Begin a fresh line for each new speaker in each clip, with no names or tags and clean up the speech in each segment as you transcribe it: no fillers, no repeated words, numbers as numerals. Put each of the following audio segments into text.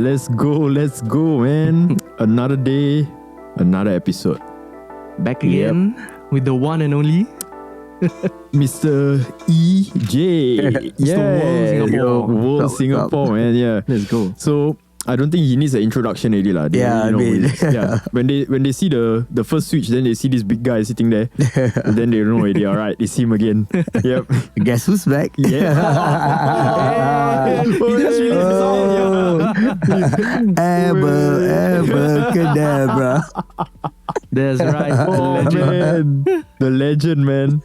let's go, man. Another day, another episode.
Back again with the one and only
Mr. EJ.
Mr.
World Singapore, man. Yeah.
Let's go.
So I don't think he needs an introduction already, lah.
Yeah, I mean,
When they see the first switch, then they see this big guy sitting there, and then they know already. All right, it's him again. Yep.
Guess who's back?
Yeah.
He just released the song.
Abracadabra.
That's right.
Oh man, the legend, man.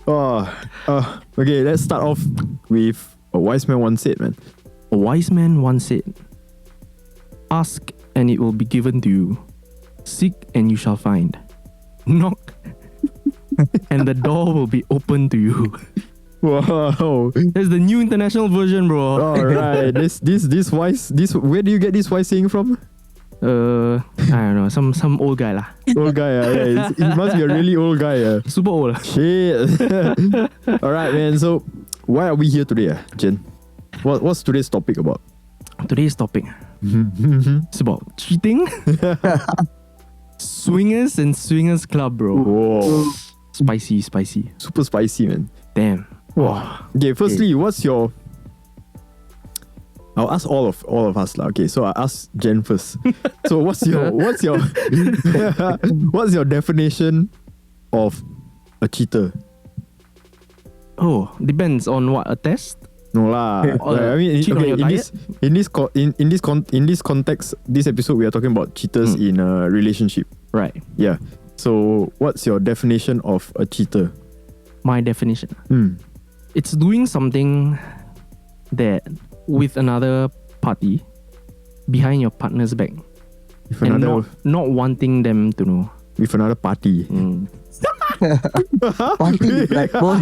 Okay. Let's start off with a wise man once said, man.
A wise man once said, "Ask and it will be given to you. Seek and you shall find. Knock and the door will be open to you."
Wow.
That's the new international version, bro.
All right. This wise. Where do you get this wise saying from?
I don't know. Some old guy lah.
Old guy. Yeah. He must be a really old guy.
Super old.
Shit. All right, man. So why are we here today, Jen? What's today's topic about?
Today's topic. It's about cheating. Swingers and swingers club, bro.
Whoa.
Spicy.
Super spicy, man.
Damn.
Wow. Okay, firstly, what's your... I'll ask all of us lah. Okay, so I ask Jen first. So what's your what's your definition of a cheater?
Oh, depends on what, a test?
No lah. I mean,
cheat on your diet?
in this context, this episode we are talking about cheaters in a relationship.
Right.
Yeah. So what's your definition of a cheater?
My definition. It's doing something that with another party behind your partner's back and not wanting them to know.
With another party.
Party like bro.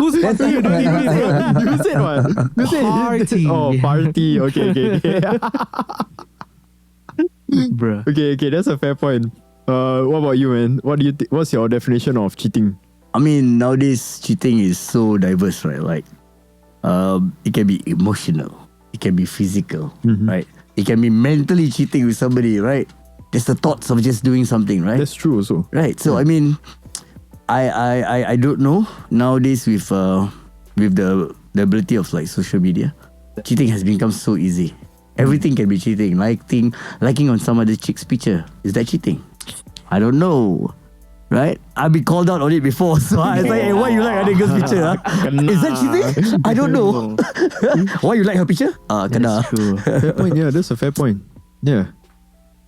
Who's party?
You said what? You said
Party.
Oh, party. Okay.
Bruh.
Okay, that's a fair point. What about you, man? What do you what's your definition of cheating?
I mean, nowadays cheating is so diverse, right? Like, it can be emotional, it can be physical, right? It can be mentally cheating with somebody, right? There's the thoughts of just doing something, right?
That's true also.
Right. So I mean, I don't know nowadays with the ability of like social media, cheating has become so easy. Everything can be cheating. Liking on some other chick's picture, is that cheating? I don't know. Right? I've been called out on it before, so I was like, hey, why you like other girl's picture? Is that cheating? I don't know. Why you like her picture? Kena.
That's true.
Fair point, yeah, that's a fair point. Yeah.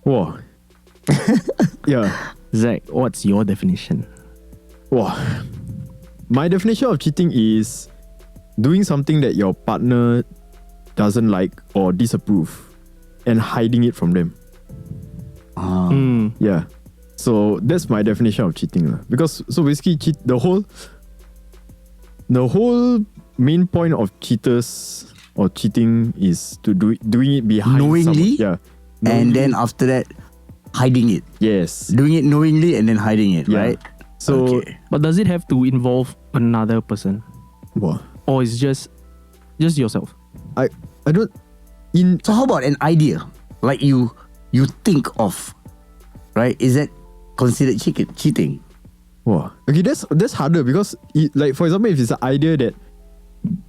Wow. Yeah.
Zach, what's your definition?
Wow. My definition of cheating is doing something that your partner doesn't like or disapprove and hiding it from them. Yeah. So that's my definition of cheating. Because so basically the whole main point of cheaters or cheating is to doing it behind
knowingly.
Someone. Yeah.
And then after that, hiding it.
Yes.
Doing it knowingly and then hiding it, right?
So
But does it have to involve another person?
Wow.
Or is just yourself?
I don't
So how about an idea? Like you think of, right? Is that considered cheating?
Wow. Okay, that's harder because like for example, if it's an idea that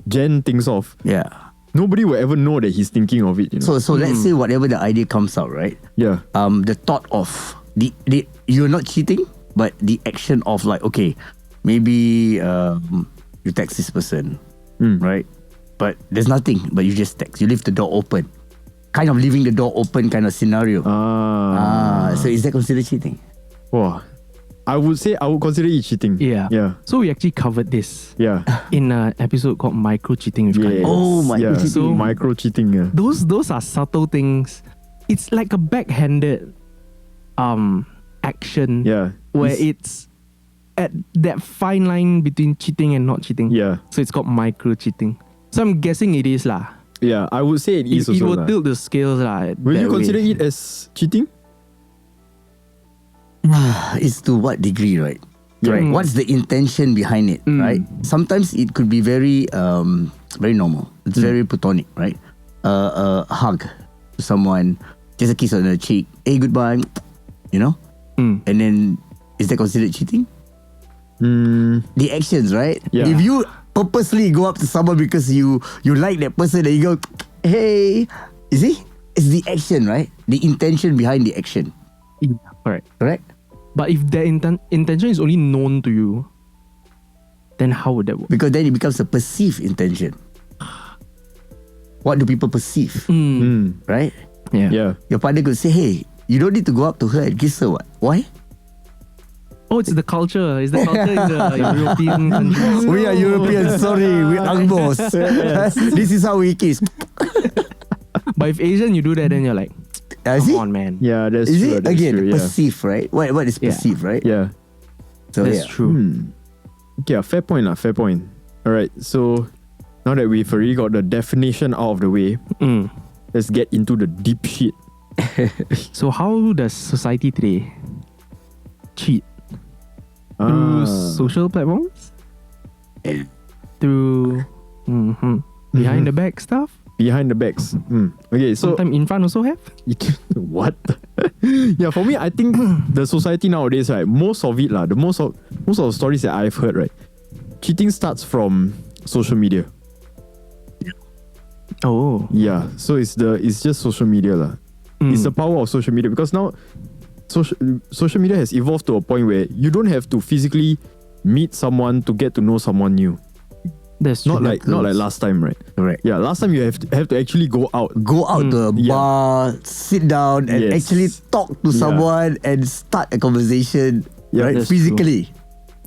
Jen thinks of,
Yeah.
nobody will ever know that he's thinking of it. You know?
So let's say whatever the idea comes out, right?
Yeah.
The thought of the you're not cheating, but the action of like, okay, maybe you text this person, right? But there's nothing, but you just text. You leave the door open. Kind of leaving the door open kind of scenario. So is that considered cheating?
Wow. I would say I would consider it cheating.
Yeah.
Yeah.
So we actually covered this
Yeah.
in an episode called Micro Cheating with Kanye.
Oh, micro cheating.
So
micro cheating. Yeah.
Those are subtle things. It's like a backhanded action.
Yeah.
Where it's at that fine line between cheating and not cheating.
Yeah.
So it's called micro cheating. So I'm guessing it is lah.
Yeah. I would say it is
It
also.
will tilt the scales lah.
Will you consider it as cheating?
It's to what degree, right?
Yeah.
Right. What's the intention behind it, right? Sometimes it could be very normal. It's very platonic, right? hug to someone, just a kiss on the cheek, hey, goodbye, you know, and then is that considered cheating? The actions, right?
Yeah.
If you purposely go up to someone because you like that person and you go, hey, you see? It's the action, right? The intention behind the action.
Yeah, correct.
Correct?
But if the intention is only known to you, then how would that work?
Because then it becomes a perceived intention. What do people perceive? Right?
Yeah.
Your partner could say, hey, you don't need to go up to her and kiss her. What? Why?
Oh, it's the culture. It's the culture in the European countries.
We are Europeans, sorry, we're Angbos. This is how we kiss.
But if Asian, you do that, then you're like, come
See?
on, man.
Yeah, that's
Is
true.
it
that's
again
true,
perceived, right? What is
Yeah.
perceived, right?
Yeah.
So
That's true.
Okay, fair point. Fair point. Alright, so now that we've already got the definition out of the way, let's get into the deep shit.
So how does society today cheat? Through social platforms? Through behind the back stuff?
Behind the backs. Okay, so
Sometimes in front also have?
what? Yeah, for me, I think the society nowadays, right, most of it, most of the stories that I've heard, right, cheating starts from social media.
Oh.
Yeah, so it's just social media, lah. It's the power of social media because now social media has evolved to a point where you don't have to physically meet someone to get to know someone new.
That's true.
Not like last time, right?
Correct.
Yeah, last time you have to actually go out.
Go out to a
Yeah.
bar, sit down and
Yes.
actually talk to someone and start a conversation,
Yeah,
right?
that's
Physically.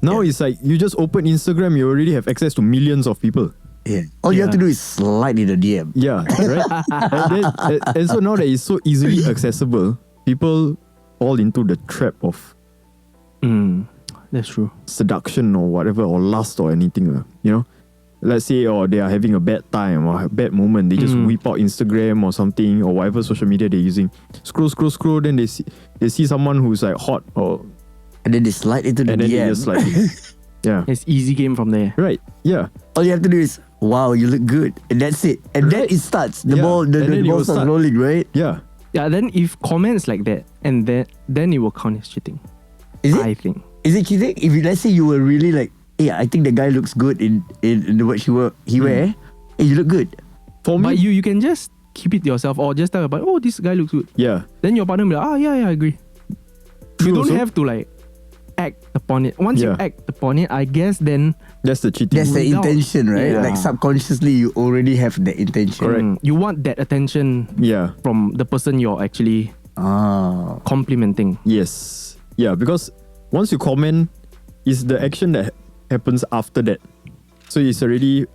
Now it's like you just open Instagram, you already have access to millions of people.
Yeah. All you have to do is slide in the DM.
Yeah, right. and so now that it's so easily accessible, people fall into the trap of
That's true.
seduction or whatever, or lust or anything. You know, let's say they are having a bad time or a bad moment, they just whip out Instagram or something or whatever social media they're using. Scroll. Then they see someone who's like hot
And then they slide into the
and then they
DM.
just like yeah.
It's easy game from there.
Right. Yeah.
All you have to do is, wow, you look good. And that's it. And then
Right.
it starts. The
Yeah.
ball
And then
the
it
ball
will
starts
start.
rolling, right?
Yeah.
Yeah, then if comments like that, and then it will count as cheating.
Is it?
I think.
Is it cheating? If let's say you were really like, hey, I think the guy looks good in the what he wear. Hey, you look good.
For me,
But you can just keep it yourself or just tell about, oh, this guy looks good.
yeah.
Then your partner will be like, yeah, I agree.
True
You don't
also.
have to like act upon it. Once you
Yeah.
act upon it, I guess then
That's the cheating.
That's the
Without-
intention, right?
Yeah.
Like subconsciously, you already have the intention.
Correct.
you want that attention
Yeah.
from the person you're actually
Ah.
complimenting.
Yes. Yeah, because once you comment, it's the action that happens after that. So it's already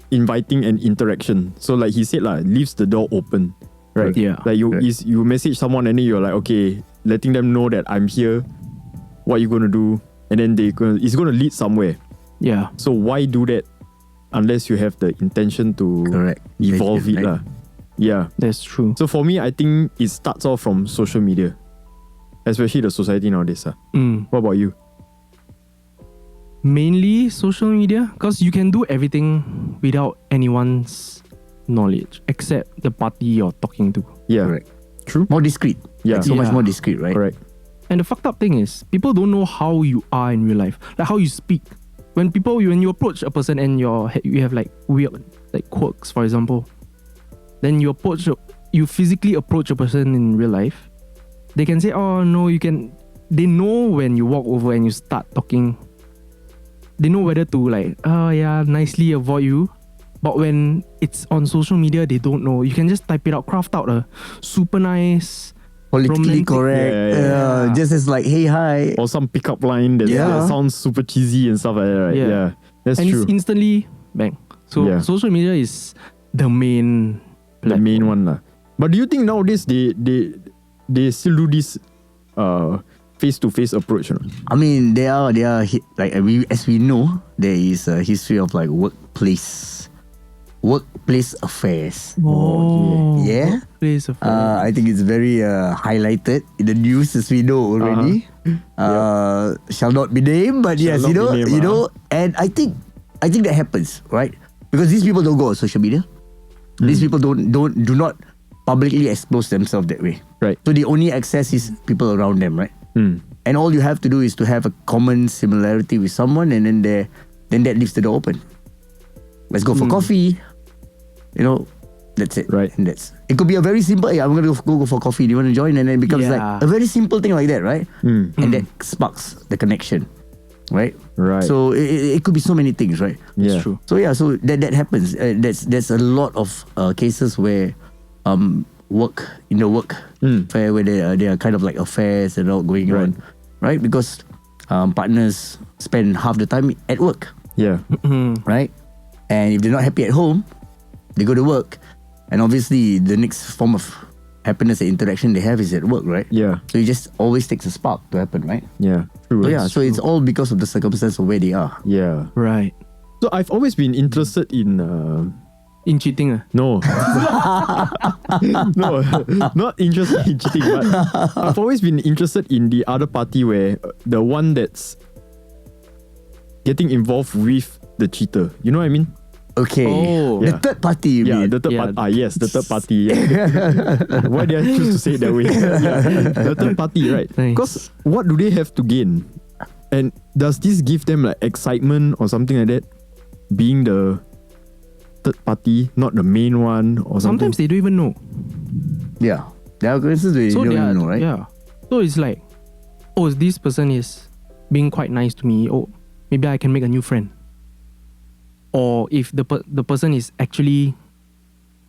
inviting an interaction. So like he said, leaves the door open. Right?
Yeah.
Like you
Correct.
you message someone and then you're like, okay, letting them know that I'm here. What you gonna do? And then it's gonna lead somewhere.
Yeah.
So why do that unless you have the intention to
Correct.
evolve it,
Right.
lah? Yeah.
That's true.
So for me, I think it starts off from social media, especially the society nowadays. What about you?
Mainly social media, because you can do everything without anyone's knowledge except the party you're talking to.
Yeah.
Correct.
True.
More discreet.
Yeah.
Like so much
Yeah.
more discreet, right?
Correct.
And the fucked up thing is, people don't know how you are in real life, like how you speak. When you approach a person and you have like weird like quirks, for example, then you physically approach a person in real life, they can say, oh no, they know when you walk over and you start talking, they know whether to like, oh yeah, nicely avoid you. But when it's on social media, they don't know. You can just type it out, craft out a super nice,
Politically
romantic-
correct.
Yeah.
Just as like, hey, hi.
Or some pickup line that
Yeah.
sounds super cheesy and stuff like that, right?
Yeah.
Yeah. That's
and
true.
it's instantly bang. So
Yeah.
social media is the main
The
platform.
main one, lah. But do you think nowadays they still do this face-to-face approach? Or not?
I mean, they are like as we know, there is a history of like workplace affairs.
Oh,
Yeah.
Workplace affairs.
I think it's very highlighted in the news as we know already. Shall not be named, but
Shall
yes,
not be named,
and I think that happens, right? Because these people don't go on social media. These people do not publicly expose themselves that way.
Right.
So the only access is people around them, right? And all you have to do is to have a common similarity with someone, and then that leaves the door open. Let's go for coffee. You know, that's it.
Right.
And it could be a very simple, hey, I'm going to go for coffee. Do you want to join? And then it becomes like a very simple thing like that, right? And that sparks the connection, right?
Right.
So it could be so many things, right?
Yeah.
It's true.
So yeah, so that happens. There's a lot of cases where work fair where there are kind of like affairs and all going on, right? Because partners spend half the time at work,
Yeah.
right? And if they're not happy at home, they go to work, and obviously the next form of happiness and interaction they have is at work, right?
Yeah.
So it just always takes a spark to happen, right?
Yeah. True.
So yeah, so it's all because of the circumstance of where they are.
Yeah.
Right.
So I've always been interested in
In cheating,
no, no, not interested in cheating, but I've always been interested in the other party where the one that's getting involved with the cheater. You know what I mean?
Okay.
Oh.
The
Yeah.
third party, you
Yeah,
mean?
the third
Yeah.
party. Yes, the third party. Yeah. Why did I choose to say it that way? Yeah. The third party, right?
Nice.
Because what do they have to gain? And does this give them like excitement or something like that? Being the third party, not the main one or something?
Sometimes they don't even know.
Yeah. There are cases where you don't
they are,
even know, right?
Yeah. So it's like, oh, this person is being quite nice to me. Oh, maybe I can make a new friend. Or if the person is actually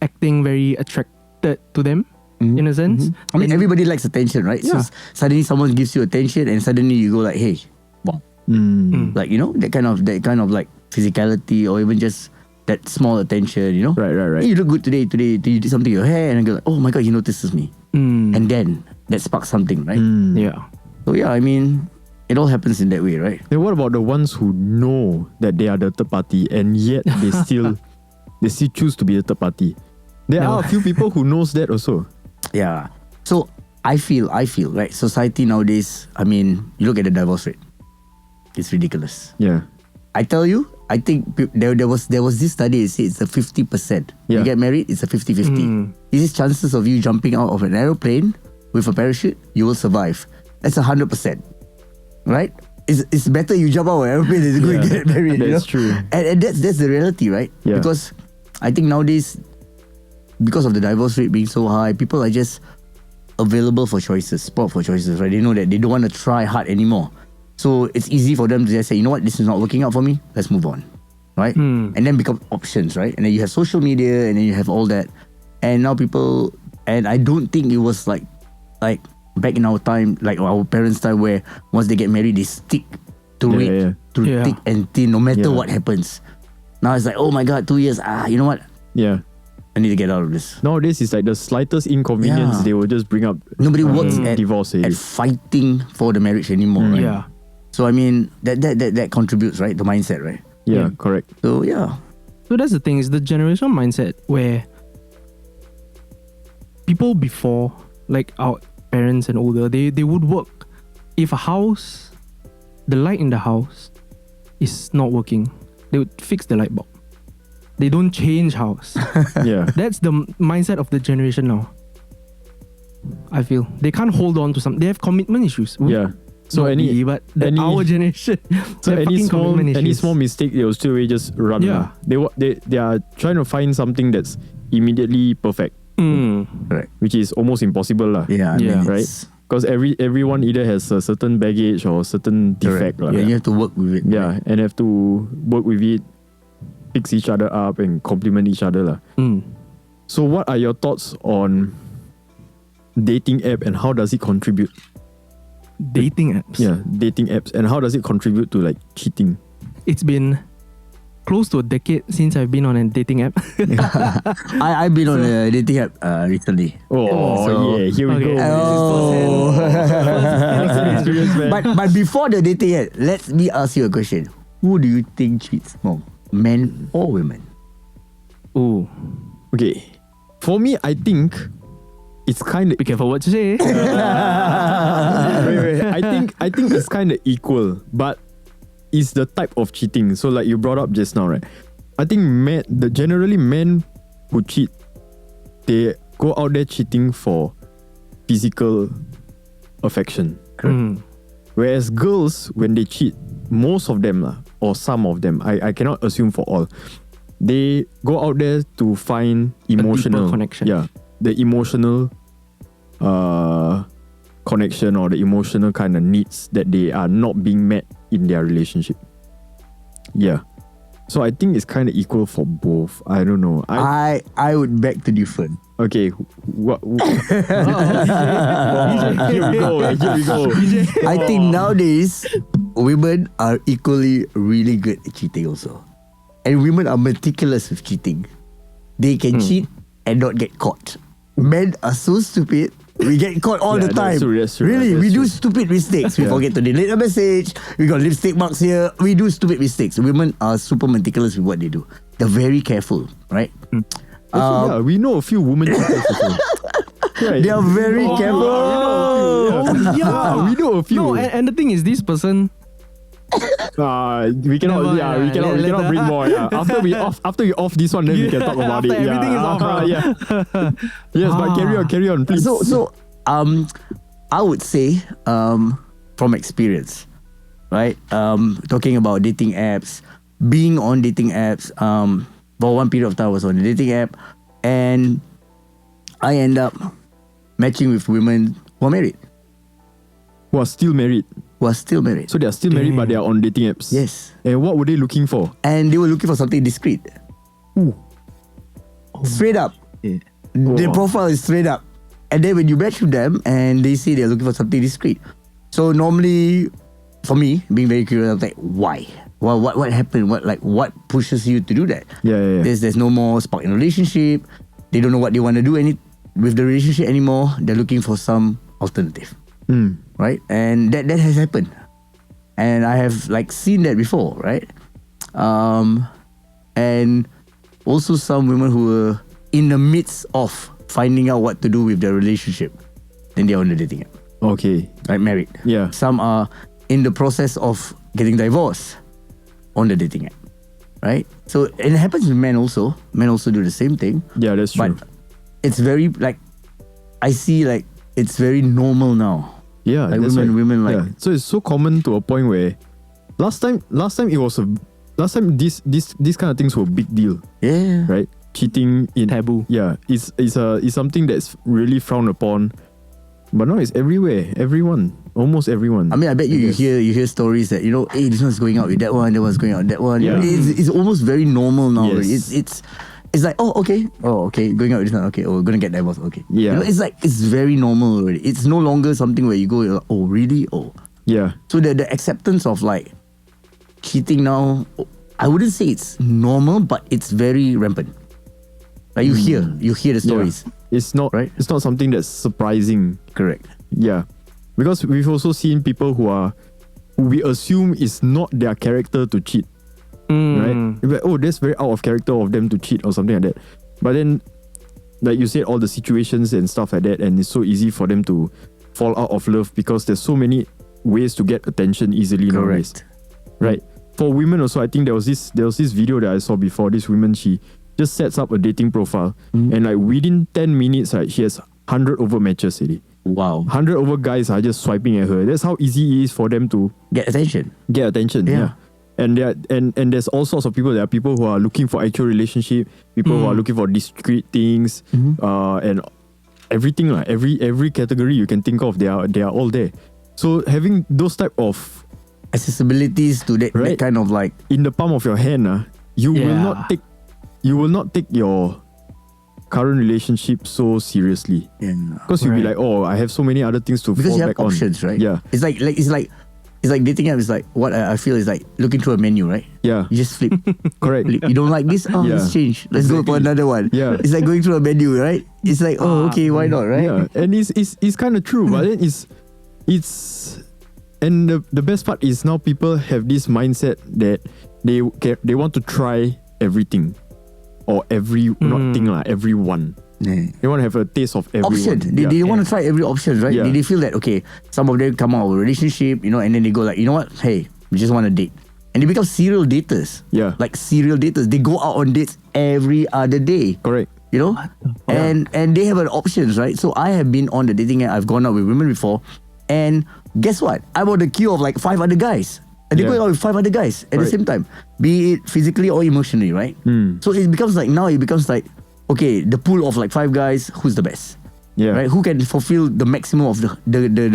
acting very attracted to them, in a sense.
I mean,
then-
everybody likes attention, right?
Yeah.
So suddenly someone gives you attention, and suddenly you go like, hey, wow. Like, you know, that kind of like physicality, or even just that small attention, you know?
Right.
Hey, you look good today. You did something to your hair, and I go like, oh my god, he notices me. And then that sparks something, right?
Yeah.
So yeah, I mean, it all happens in that way, right?
Then what about the ones who know that they are the third party and yet they still choose to be the third party? There are a few people who knows that also.
Yeah. So I feel, right? Society nowadays, I mean, you look at the divorce rate. It's ridiculous.
Yeah.
I tell you, I think there was this study that says it's a 50%.
Yeah.
You get married, it's a 50-50. Is this chances of you jumping out of an aeroplane with a parachute, you will survive. That's 100%. Right? It's better you jump out of an aeroplane than go and get married.
That's true.
And that's the reality, right?
Yeah.
Because I think nowadays, because of the divorce rate being so high, people are just available for choices, spot for choices, right? They know that they don't want to try hard anymore. So it's easy for them to just say, you know what, this is not working out for me, let's move on. Right? And then become options, right? And then you have social media, and then you have all that. And now people, and I don't think it was like back in our time, like our parents' time, where once they get married, they stick to it through
Yeah.
thick and thin, no matter
Yeah.
what happens. Now it's like, oh my god, 2 years, you know what?
Yeah.
I need to get out of this.
Nowadays it's like the slightest inconvenience
Yeah.
they will just bring up.
Nobody works at
divorce.
at fighting for the marriage anymore, right?
Yeah.
So I mean, that contributes, right? The mindset, right?
Yeah, correct.
So yeah.
So that's the thing, is the generational mindset where people before, like our parents and older, they would work. If a house, the light in the house is not working, they would fix the light bulb. They don't change house.
Yeah.
That's the mindset of the generation now. I feel they can't hold on to some. They have commitment issues.
Yeah. So
Not
any
we, but
any-
our generation.
so
they have
any
fucking
small
commitment
any
issues.
small mistake they'll still just run.
Yeah.
They are trying to find something that's immediately perfect,
Right.
which is almost impossible lah.
Yeah. I
Yeah.
mean,
Right?
it's-
Because everyone either has a certain baggage or a certain defect lah.
Yeah, you have to work with it.
Yeah, and have to work with it, fix each other up and complement each other lah. So what are your thoughts on dating app and how does it contribute?
Dating apps.
Yeah, dating apps and how does it contribute to like cheating?
It's been close to a decade since I've been on a dating app.
I've been on a dating app recently.
Oh,
So-
yeah, here we
Okay.
go.
Oh.
Experience, man.
But before the dating app, let me ask you a question. Who do you think cheats more, men or women?
Oh,
Okay, for me, I think it's kind of
be careful what you say.
wait. I think it's kind of equal, but it's the type of cheating. So like you brought up just now, right? I think generally men who cheat, they go out there cheating for physical affection. Whereas girls, when they cheat, most of them or some of them, I cannot assume for all, they go out there to find emotional
connection.
Yeah, the emotional connection or the emotional kind of needs that they are not being met in their relationship. Yeah. So I think it's kind of equal for both. I don't know.
I would beg to differ.
Okay. Here we go.
I think nowadays women are equally really good at cheating also. And women are meticulous with cheating. They can cheat and not get caught. Men are so stupid. We get caught all the time.
That's true.
Really, we do
true.
stupid mistakes. We forget to delete a message. We got lipstick marks here. We do stupid mistakes. Women are super meticulous with what they do. They're very careful, right?
Also, we know a few women cheaters also. Right.
They are very careful.
We know a few.
No, and the thing is, this person.
We cannot. We cannot bring more. Yeah. After we off this one, then we can talk about it.
Everything is off.
Yeah. Yes, but carry on, please.
So, I would say, from experience, right? Talking about dating apps, being on dating apps. For one period of time, I was on a dating app, and I end up matching with women who are married.
Who are still married.
So
they are still married, but they are on dating apps.
Yes.
And what were they looking for?
And they were looking for something discreet. Straight up.
Yeah.
The profile is straight up. And then when you match with them and they say they're looking for something discreet. So normally, for me, being very curious, I'm like, why? Well, what happened? What pushes you to do that?
Yeah.
There's no more spark in a relationship. They don't know what they want to do with the relationship anymore. They're looking for some alternative. Right? And that has happened. And I have seen that before, right? And also some women who were in the midst of finding out what to do with their relationship. Then they're on the dating app.
Okay.
Married.
Yeah.
Some are in the process of getting divorced on the dating app. Right? So it happens with men also. Men also do the same thing.
Yeah, that's true.
But it's very I see it's very normal now.
Yeah, that's
women
right. So it's so common to a point where last time these kind of things were a big deal.
Yeah.
Right? Cheating in
Taboo.
Yeah, it's something that's really frowned upon. But now it's everywhere. Almost everyone.
I mean, I bet you hear stories that hey, this one's going out with that one, that one's going out with that one.
Yeah.
It's almost very normal now.
Yes.
It's like okay, going out with this one, okay, we're gonna get divorced, okay.
Yeah.
It's very normal already. It's no longer something where you go, oh really, oh.
Yeah.
So the acceptance of cheating now, I wouldn't say it's normal, but it's very rampant. You hear the stories.
Yeah. It's not
right.
It's not something that's surprising.
Correct.
Yeah, because we've also seen people who we assume is not their character to cheat. Right? Like, that's very out of character of them to cheat or something like that. But then, like you said, all the situations and stuff like that, and it's so easy for them to fall out of love because there's so many ways to get attention easily nowadays. Right? For women also, I think there was this video that I saw before. This woman, she just sets up a dating profile, and within 10 minutes, she has 100 over matches already.
Wow.
100 over guys are just swiping at her. That's how easy it is for them to
get attention.
Yeah. And there's all sorts of people. There are people who are looking for actual relationship, people who are looking for discrete things, and everything. Every category you can think of, they are all there. So having those type of
accessibilities to that kind of
in the palm of your hand, you will not take your current relationship so seriously.
Yeah.
Because you'll be like, oh, I have so many other things to
because
fall
you
back
have options,
on.
right?
Yeah.
It's like dating app is what I feel is looking through a menu, right?
Yeah.
You just flip.
Correct.
Flip. You don't like this? Oh, let's change. Let's go for another one.
Yeah.
It's like going through a menu, right? It's like, okay, why not, right?
Yeah. And it's kind of true, but then it's and the best part is now people have this mindset that they want to try everything or everyone.
Yeah.
They want to have a taste of everyone.
Option. They want to try every option, right?
Yeah.
They feel that, okay, some of them come out of a relationship, and then they go you know what? Hey, we just want to date. And they become serial daters.
Yeah.
Serial daters. They go out on dates every other day.
Correct.
you know, and they have an options, right? So I have been on the dating app. I've gone out with women before, and guess what? I'm on the queue of like 5 other guys. And they go out with 5 other guys at the same time, be it physically or emotionally, right? So it becomes like, okay, the pool of like 5 guys, who's the best?
Yeah.
Right? Who can fulfill the maximum of the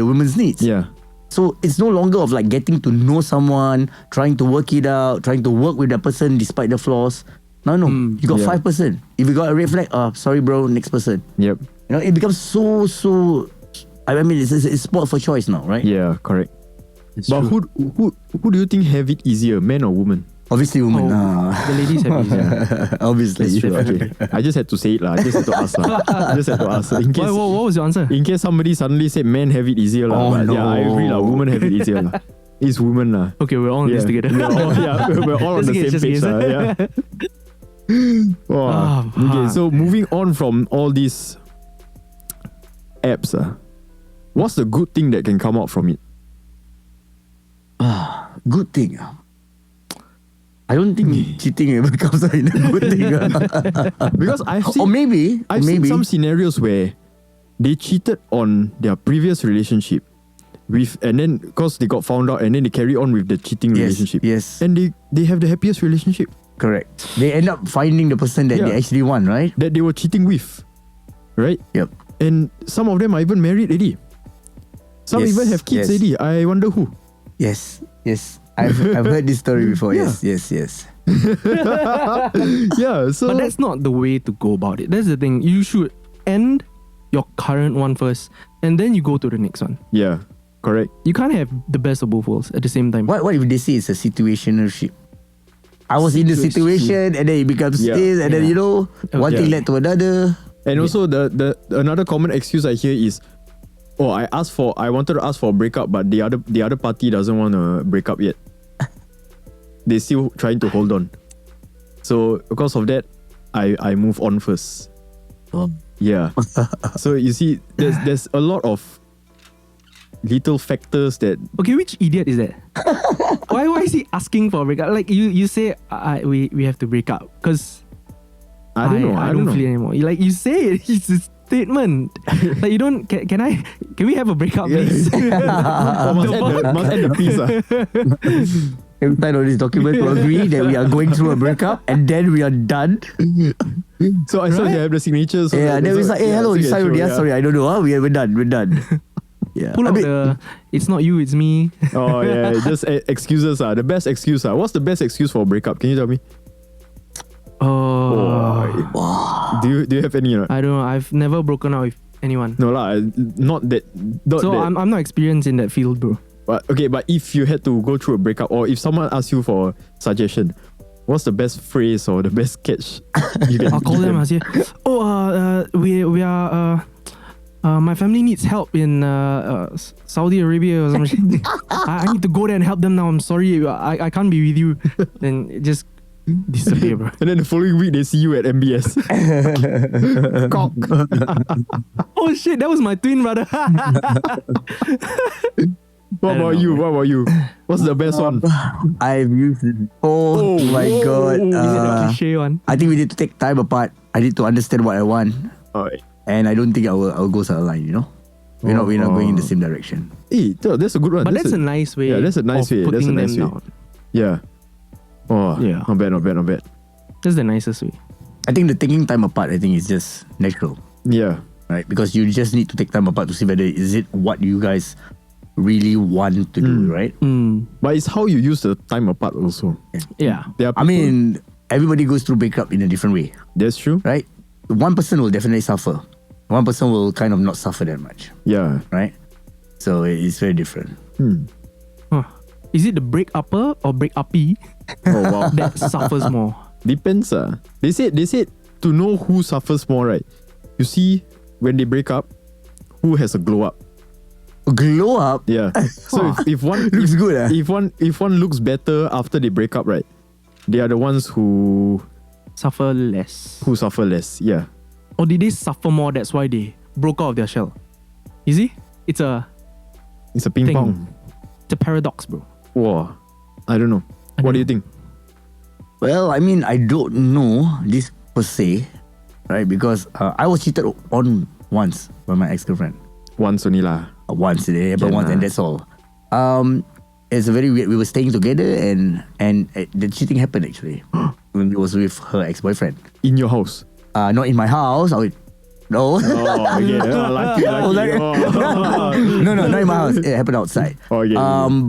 women's needs?
Yeah.
So it's no longer of like getting to know someone, trying to work it out, trying to work with that person despite the flaws. No, you got 5 person. If you got a red flag, sorry bro, next person.
Yep.
You know, it becomes so. I mean, it's sport for choice now, right?
Yeah, correct.
It's
But
true.
who do you think have it easier, man or woman?
Obviously, women.
The ladies have easier.
Obviously.
That's true. Okay. I just had to say it lah. I just had to ask lah. In case
What was your answer?
in case somebody suddenly said men have it easier lah.
Oh,
But yeah, I agree lah.
no.
Women have it easier lah. It's women lah.
Okay, we're all in this together.
We're all on the
Just
same
in case,
page lah. Yeah. Wow. Okay, so moving on from all these apps, what's the good thing that can come out from it?
Good thing. I don't think cheating ever comes out in a good thing.
Because I've
Or maybe
seen some scenarios where they cheated on their previous relationship and then because they got found out and then they carry on with the cheating relationship.
Yes.
And they have the happiest relationship
Correct. They end up finding the person that they actually want, right?
that they were cheating with. Right?
Yep.
And some of them are even married already. Some
Yes,
even have kids
yes.
already. I wonder who.
Yes. I've heard this story before.
Yeah.
Yes.
Yeah, so
But that's not the way to go about it. That's the thing. You should end your current one first, and then you go to the next one.
yeah, correct.
You can't have the best of both worlds at the same time.
What if they say it's a situationship? I was in the situation and then it becomes
Yeah.
this and then one thing
Yeah.
led to another.
And also the another common excuse I hear is, I wanted to ask for a breakup, but the other party doesn't want to break up yet. They still trying to hold on. So because of that, I move on first.
Oh.
Yeah. So you see, there's a lot of little factors that
Okay, which idiot is that? why is he asking for a breakup? Like you say we have to break up because
I don't know.
I don't feel it anymore. Like you say it, it's a statement. Like you don't. Can we have a breakup, please?
must end the piece.
Every time on this document to agree that we are going through a breakup and then we are done.
So I saw you have the signatures. So
Yeah, then it's like, hey, hello, you signed already? Sorry, I don't know. We're done. Yeah.
Pull out it's not you, it's me.
Oh yeah, just excuses. The best excuse. What's the best excuse for a breakup? Can you tell me? Do you have any?
I don't know. I've never broken up with anyone.
No lah, not that.
So I'm not experienced in that field, bro.
But okay, but if you had to go through a breakup, or if someone asks you for a suggestion, what's the best phrase or the best catch you can
I'll call them and say, we are my family needs help in Saudi Arabia or something. I need to go there and help them now. I'm sorry, I can't be with you. Then just disappear, bro.
And then the following week they see you at MBS. Cock.
Oh shit, that was my twin brother.
What about you? What's the best one?
I've used it. Oh my god.
Is it a cliche one?
I think we need to take time apart. I need to understand what I want.
Alright.
And I don't think our goals are aligned, We're not going in the same direction.
Hey, that's a good one.
But that's a nice way.
Yeah, that's a nice way.
of
That's a
putting
nice
them
way.
down.
Yeah. Oh,
Yeah.
Not bad.
That's the nicest way.
I think the taking time apart, is just natural.
Yeah.
Right? Because you just need to take time apart to see whether is it what you guys really want to do, right?
But it's how you use the time apart also.
Yeah.
There are
I mean, everybody goes through breakup in a different way,
that's true.
right? One person will definitely suffer. One person will kind of not suffer that much,
Yeah.
right? So it's very different.
Huh. Is it the break upper or break uppy
Oh wow.
that suffers more?
Depends. They said to know who suffers more, right? You see, when they break up, who has a glow up?
Glow up.
Yeah. So if one
Looks good,
if one looks better after they break up, right? They are the ones who
Suffer less.
suffer less. Yeah.
Or did they suffer more? That's why they broke out of their shell. You see? It's a
ping
Thing.
pong.
it's a paradox, bro.
Wow. I don't know.
I
What
don't
do you think?
Well, I don't know this per se, right? Because I was cheated on once by my ex-girlfriend.
Once only lah.
Once, it happened once, and that's all. It's very weird. We were staying together, and the cheating happened actually when it was with her ex-boyfriend.
In your house?
Not in my house. No.
Oh, okay. Lucky.
No, not in my house. It happened outside.
Okay.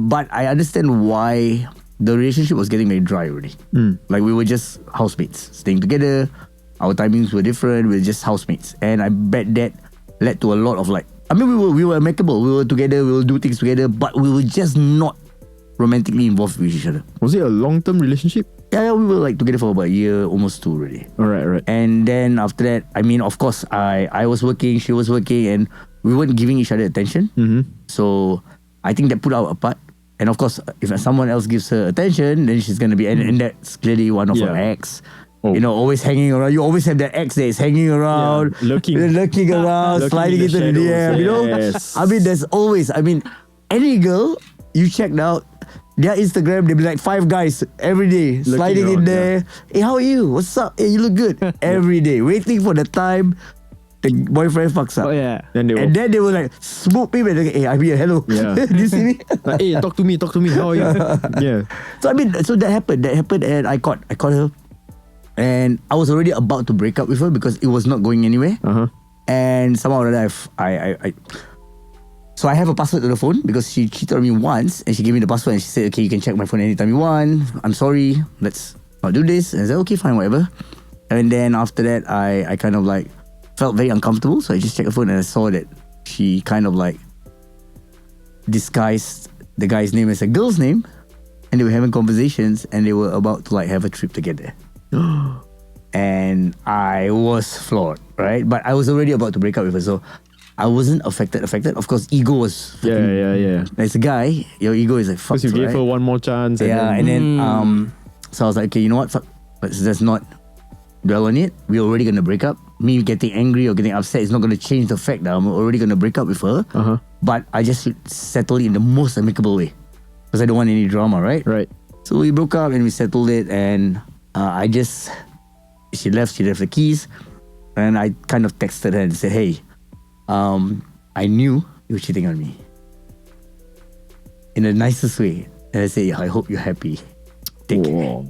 But I understand why the relationship was getting very dry already. Like we were just housemates, staying together. Our timings were different. We were just housemates, and I bet that led to a lot of like. I mean, we were amicable. We were together. We will do things together, but we were just not romantically involved with each other.
Was it a long-term relationship?
Yeah, we were like together for about a year, almost 2 already.
Alright.
And then after that, I mean, of course, I was working, she was working, and we weren't giving each other attention. So I think that put our apart. And of course, if someone else gives her attention, then she's gonna be, and that's clearly one of her ex. You know, always hanging around. You always have that ex that is hanging around,
lurking
around, sliding into the DM. You know, I mean, there's always. I mean, any girl you checked out their Instagram, they'll be like 5 guys every day sliding in there. Hey, how are you? What's up? Hey, you look good. Every day, waiting for the time the boyfriend fucks up.
Oh yeah.
Then they will like swoop me and like, hey, I'm here. Hello.
Yeah.
Do you see me?
Like, hey, talk to me. How are you? Yeah.
So I mean, so that happened, and I caught her. And I was already about to break up with her because it was not going anywhere. And somehow or other, so I have a password to the phone because she cheated on me once, and she gave me the password and she said, okay, you can check my phone anytime you want. I'm sorry, let's not do this. And I said, okay, fine, whatever. And then after that, I kind of like felt very uncomfortable. So I just checked the phone and I saw that she kind of like disguised the guy's name as a girl's name, and they were having conversations and they were about to like have a trip together. And I was floored, right? But I was already about to break up with her, so I wasn't affected. Of course, ego was
Yeah.
as a guy, your ego is like fuck.
Because you gave her one more chance.
So I was like, okay, you know what? Fuck. Let's not dwell on it. We're already gonna break up. Me getting angry or getting upset is not gonna change the fact that I'm already gonna break up with her. But I just settled it in the most amicable way because I don't want any drama, right?
Right.
So we broke up and we settled it, and she left the keys, and I kind of texted her and said, hey, I knew you were cheating on me in the nicest way, and I said, I hope you're happy. Take care.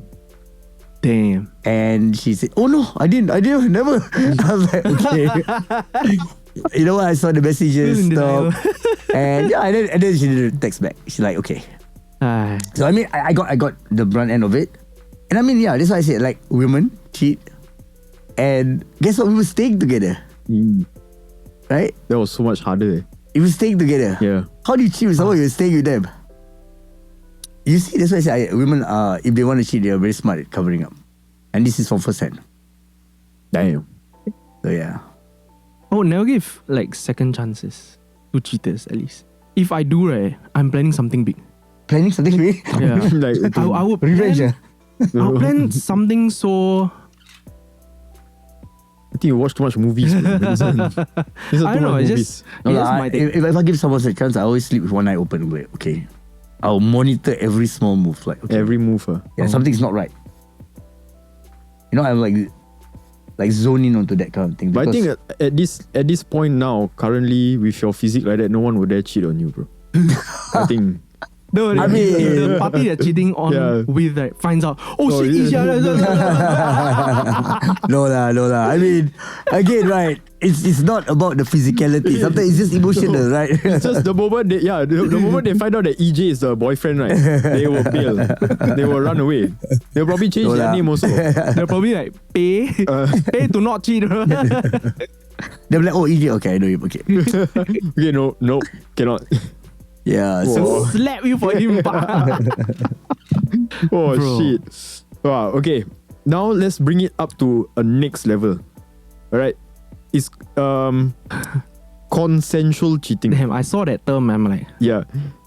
Damn.
And she said, oh no, I didn't, never. I was like, okay. You know what, I saw the messages stop, and then she did a text back. She's like, okay. So I mean, I got the brunt end of it. And I mean, yeah, that's why I said, like, women cheat, and guess what? We were staying together, right?
That was so much harder.
If we staying together,
yeah.
How do you cheat with someone you're staying with them? You see, that's why I say women, if they want to cheat, they are very smart at covering up, and this is from first hand.
Damn.
So yeah.
I would never give like second chances to cheaters, at least. If I do, right, I'm planning something big.
Planning something big?
Yeah.
Like
I would
revenge.
I'll plan something so.
I think you watch too much movies. Bro.
I don't know. It's just my thing.
If I give someone a chance, I always sleep with one eye open. Like, okay, I'll monitor every small move. Like, okay,
every move.
Something's not right. You know, I'm like zoning onto that kind of thing.
But I think at this point now, currently with your physique like that, no one would dare cheat on you, bro. I think.
No, I mean, the party they're cheating on with finds out, shit,
No lah. I mean, again, right? It's not about the physicality. Sometimes it's just emotional, right?
It's just the moment the moment they find out that EJ is the boyfriend, right? They will bail. They will run away. They'll probably change their name also.
They'll probably like pay to not cheat.
They'll be like, EJ, okay, I know him, okay.
Okay, no, cannot.
Yeah, so
slap you for him.
Bro. Shit. Wow, okay. Now let's bring it up to a next level. Alright. It's consensual cheating.
Damn, I saw that term, I'm like,
yeah.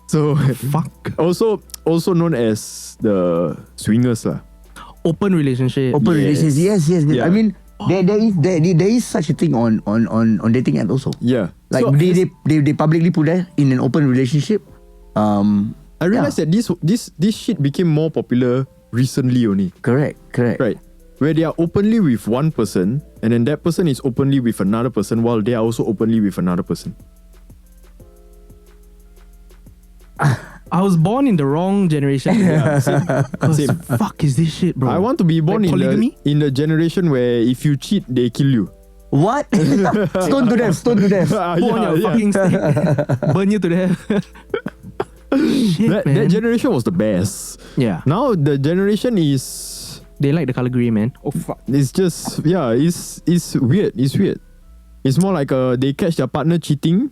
So
fuck.
Also known as the swingers lah.
Open relationship.
Relationships. Yes.
Yeah.
I mean, there is such a thing on dating app also.
Yeah.
Like so, they publicly put that in an open relationship.
I realized that this shit became more popular recently only.
Correct.
Right. where they are openly with one person and then that person is openly with another person while they are also openly with another person.
I was born in the wrong generation.
Yeah, same. Same.
Fuck is this shit, bro?
I want to be born
Like polygamy?
in the generation where if you cheat, they kill you.
What? Stone to death, stone to death.
Put on your fucking stick. Burn you to death. Shit,
That
man.
generation was the best.
Yeah.
Now the generation is
They like the color grey, man. Oh, fuck.
it's just it's weird. It's weird. It's more like they catch their partner cheating.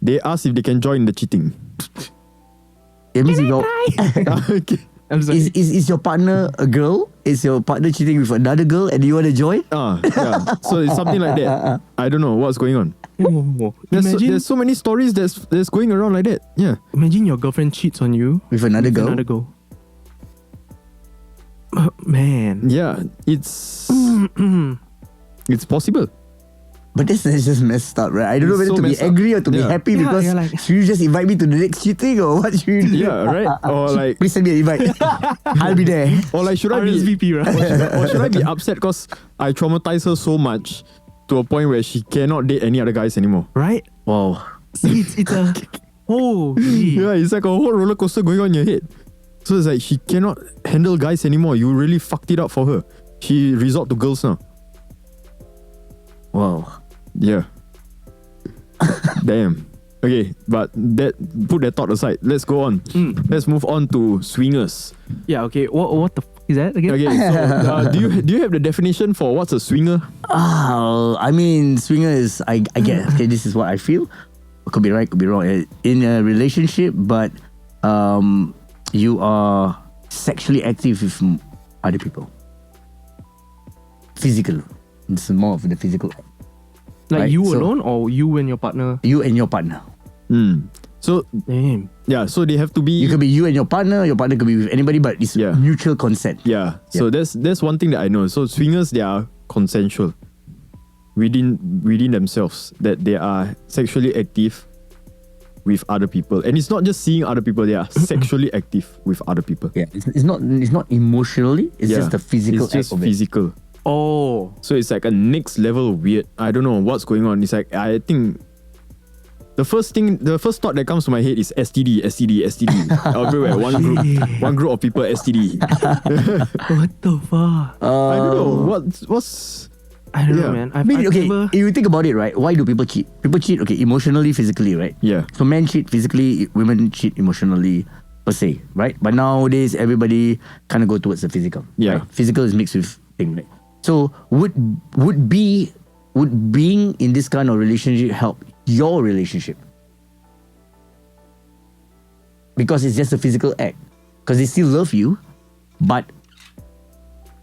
They ask if they can join the cheating.
It means you go.
Okay.
I'm sorry.
Is your partner a girl? Is your partner cheating with another girl and you want to join?
Yeah. So it's something like that. I don't know what's going on.
Oh,
There's so many stories that's going around like that. Yeah.
imagine your girlfriend cheats on you
With another girl?
another girl. Man.
Yeah. It's possible.
But that's just messed up, right? I don't know
It's
whether
so
to be
messed up.
angry or to be
Yeah.
happy
Yeah,
because
yeah, like-
should you just invite me to the next cheating or what should you do?
Yeah, right? Or like
Please send me an invite. I'll be there.
should I be
RSVP, right?
or should I be upset because I traumatized her so much to a point where she cannot date any other guys anymore?
Right?
Wow.
See, it's a... Oh,
Yeah, it's like a whole roller coaster going on in your head. So it's like she cannot handle guys anymore. You really fucked it up for her. She resort to girls now.
Wow.
Yeah. Damn. Okay, but put that thought aside. Let's go on. Let's move on to swingers.
Yeah, okay. What the fuck is that again?
Okay, so do you have the definition for what's a swinger?
I mean, swinger is, I get, okay, this is what I feel. Could be right, could be wrong. In a relationship, but you are sexually active with other people. Physical. It's more of the physical act.
Like
Right,
you
so-
alone or you and your partner?
You and your partner.
So
Damn.
yeah, so they have to be.
You could be you and your partner could be with anybody, but it's
Yeah.
mutual consent.
Yeah. So that's one thing that I know. So swingers, they are consensual within themselves, that they are sexually active with other people, and it's not just seeing other people. They are sexually active with other people.
Yeah, it's not emotionally. It's just the physical
It's just
act of it.
physical.
Oh.
So it's like a next level weird. I don't know what's going on. It's like I think the first thought that comes to my head is STD. Everywhere, one group of people STD.
What the fuck?
I don't know what's.
I don't know,
Yeah.
man.
I mean,
I've
okay,
never...
if you think about it, right? Why do people cheat? People cheat, okay, emotionally, physically, right?
Yeah.
So men cheat physically, women cheat emotionally, per se, right? But nowadays, everybody kind of go towards the physical.
Yeah.
Right? Physical is mixed with thing, right? So would being in this kind of relationship help your relationship? Because it's just a physical act. Because they still love you, but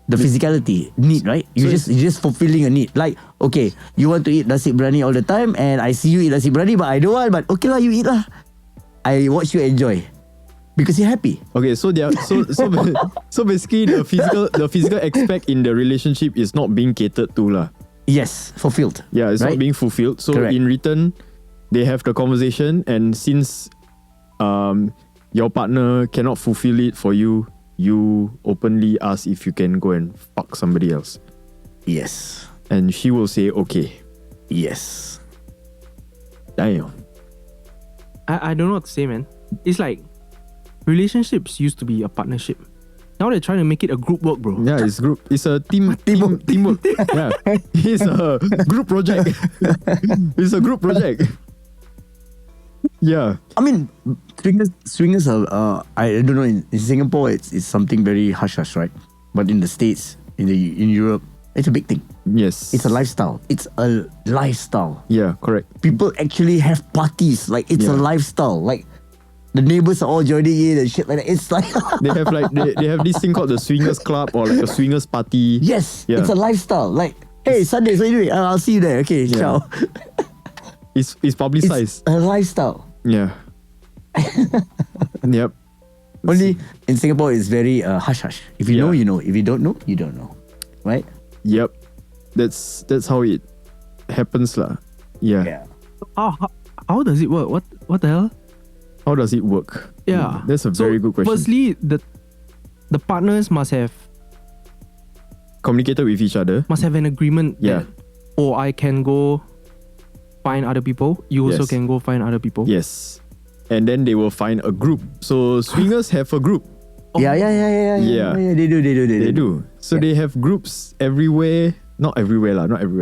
the physicality need, right? You're just fulfilling a need. Like, okay, you want to eat nasi biryani all the time, and I see you eat nasi biryani, but I don't want. But okay lah, you eat lah. I watch you enjoy because you're happy.
Okay, so they are, so basically the physical aspect in the relationship is not being catered to lah.
Yes, fulfilled.
Yeah, it's
Right?
not being fulfilled. So
Correct.
in return, they have the conversation, and since your partner cannot fulfill it for you, you openly ask if you can go and fuck somebody else,
Yes.
and she will say okay.
Yes.
Damn.
I don't know what to say, man. It's like relationships used to be a partnership. Now they're trying to make it a group work, bro.
Yeah, it's group. It's a teamwork. Yeah, it's a group project. It's a group project. Yeah.
I mean, swingers are. I don't know. In Singapore, it's something very hush hush, right? But in the States, in Europe, it's a big thing.
Yes.
It's a lifestyle. It's a lifestyle.
Yeah, correct.
People actually have parties. Like it's a
Yeah.
lifestyle. Like the neighbors are all joining in and shit like that. It's like
They have like they have this thing called the swingers club or like a swingers party.
yes,
Yeah.
it's a lifestyle. Like hey, Sunday, so anyway, I'll see you there. Okay,
Yeah.
ciao.
It's
It's
publicized.
a lifestyle.
Yeah. Yep.
Only in Singapore, it's very hush hush. If you know,
Yeah.
you know. If you don't know, you don't know. Right?
Yep. That's how it happens lah. Yeah.
How does it work? What the hell?
How does it work?
Yeah.
That's a very good question.
Firstly, the partners must have
communicated with each other.
Must have an agreement.
Yeah.
That, I can go find other people. You also
Yes.
can go find other people.
Yes. And then they will find a group. So swingers have a group.
Yeah.
Yeah.
They do.
So they have groups everywhere. Not everywhere,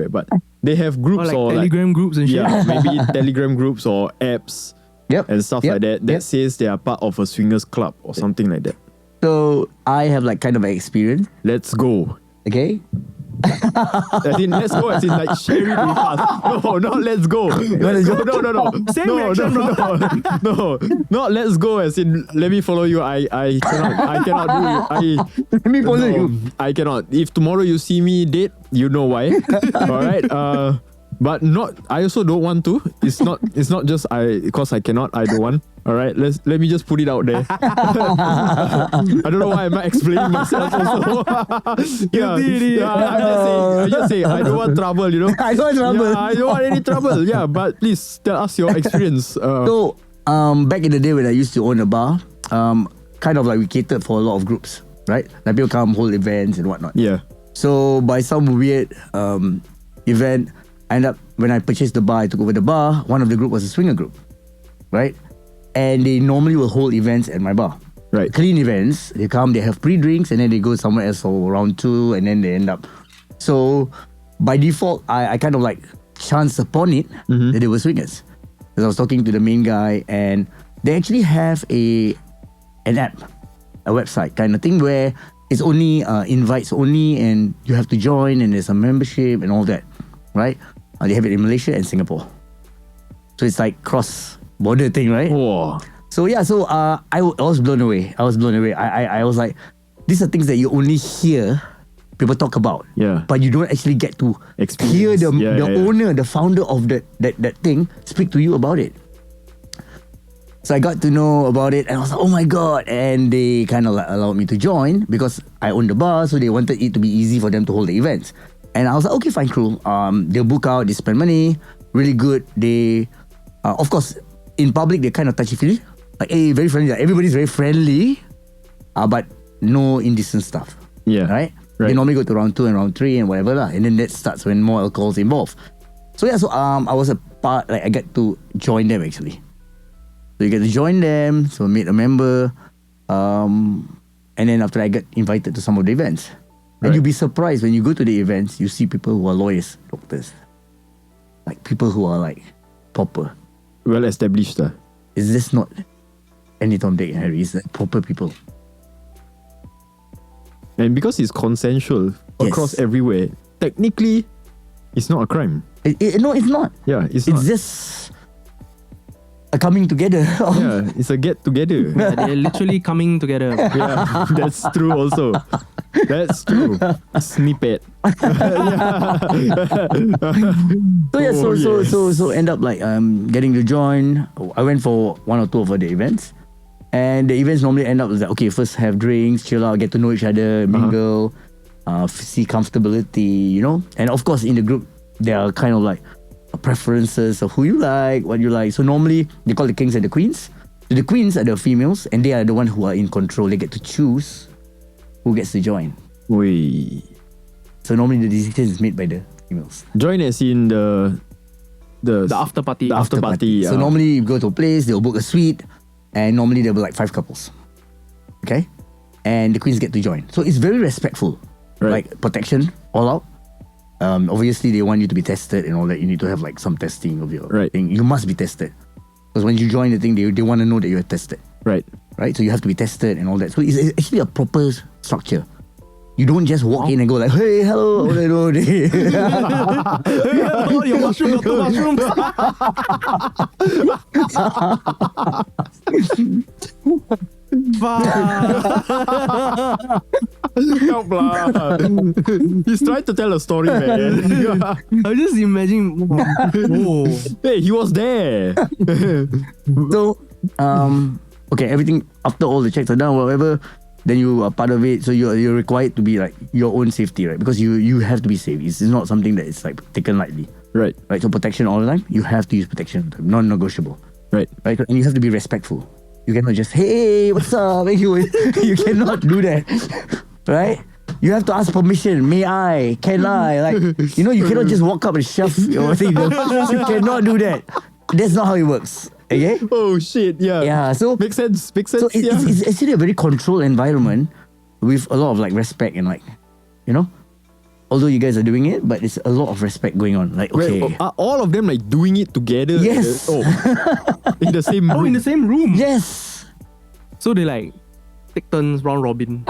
but they have groups
Or
or
like Telegram groups and shit.
yeah, maybe Telegram groups or apps
Yep.
and stuff like that says they are part of a swingers club or something like that.
So I have like kind of an experience.
Let's go.
Okay.
As in, let's go. As in, like, share it with us. No, not let's go. Let's go. No.
Same reaction,
No. Not let's go. As in, let me follow you. I cannot do it.
Let me follow you.
I cannot. If tomorrow you see me dead, you know why. All right. But not. I also don't want to. It's not just because I cannot. I don't want. All right. Let me just put it out there. I don't know why I'm not explaining myself. Also. I'm just saying. I don't want trouble. You know.
I don't want trouble.
Yeah, I don't want any trouble. Yeah, but please tell us your experience.
So back in the day when I used to own a bar, kind of like we catered for a lot of groups, right? Like people come hold events and whatnot.
Yeah.
So by some weird event, when I purchased the bar, I took over the bar. One of the group was a swinger group, right? And they normally will hold events at my bar.
Right.
Clean events. They come, they have pre-drinks, and then they go somewhere else for round 2, and then they end up. So by default, I kind of like chanced upon it that they were swingers. Because I was talking to the main guy, and they actually have an app, a website kind of thing where it's only invites only, and you have to join, and there's a membership and all that, right? They have it in Malaysia and Singapore. So it's like cross-border thing, right?
Whoa.
So yeah, I was blown away. I was like, these are things that you only hear people talk about.
Yeah.
But you don't actually get to
Experience.
hear the
Yeah.
owner, the founder of that thing speak to you about it. So I got to know about it and I was like, oh my God. And they kind of like allowed me to join because I own the bar. So they wanted it to be easy for them to hold the events. And I was like, okay, fine, cool. They'll book out, they spend money, really good. They, of course, in public, they're kind of touchy-feely. Like, hey, very friendly. Like, everybody's very friendly, but no indecent stuff.
Yeah.
Right? They normally go to round 2 and round 3 and whatever lah. And then that starts when more alcohol's involved. So yeah, I was a part, like I get to join them actually. So you get to join them, so I made a member. And then after I get invited to some of the events. And you'll be surprised when you go to the events, you see people who are lawyers, doctors. Like people who are like proper.
Well established.
It's just not any Tom, Dick and Harry. It's like proper people.
And because it's consensual across everywhere, technically, it's not a crime.
No, it's not.
Yeah, it's
It's
not.
just a coming together.
Yeah, it's a get together.
Yeah, they're literally coming together.
Yeah, that's true also. That's true. Snippet.
So yeah,
Oh, yes.
so end up like getting to join. I went for 1 or 2 of the events, and the events normally end up with like, okay, first have drinks, chill out, get to know each other, mingle, see comfortability, you know. And of course, in the group, there are kind of like preferences of who you like, what you like. So normally they call the kings and the queens. So the queens are the females, and they are the one who are in control. They get to choose who gets to join.
Wait.
So normally the decision is made by the females.
Join as in the
after party.
The after party.
So normally you go to a place, they'll book a suite, and normally there will be like 5 couples. Okay? And the queens get to join. So it's very respectful.
Right.
Like protection, all out. Obviously they want you to be tested and all that. You need to have like some testing of your thing. You must be tested. Because when you join the thing, they want to know that you're tested.
Right.
Right? So you have to be tested and all that. So it's actually a proper structure. You don't just walk in and go like, hey, hello, hello.
Oh, your mushroom, Dr. Mushrooms.
Help lah. He's trying to tell a story, man.
I just imagine. Oh.
Hey, he was there.
So, okay, everything after all the checks are done, whatever, then you are part of it. So you're required to be like your own safety, right? Because you have to be safe. It's not something that is like taken lightly.
Right.
Right. So protection all the time. You have to use protection, non-negotiable.
Right.
Right. And you have to be respectful. You cannot just, hey, what's up? You cannot do that. Right? You have to ask permission. May I? Can I? Like, you cannot just walk up and shove your thing. You cannot do that. That's not how it works. Okay?
Oh shit, yeah.
Yeah, so
Makes sense.
so it's actually a very controlled environment with a lot of like respect and like, although you guys are doing it, but it's a lot of respect going on. Like, okay.
Wait, are all of them like doing it together?
Yes.
In the same room.
Oh, in the same room.
Yes.
So they like take turns round robin.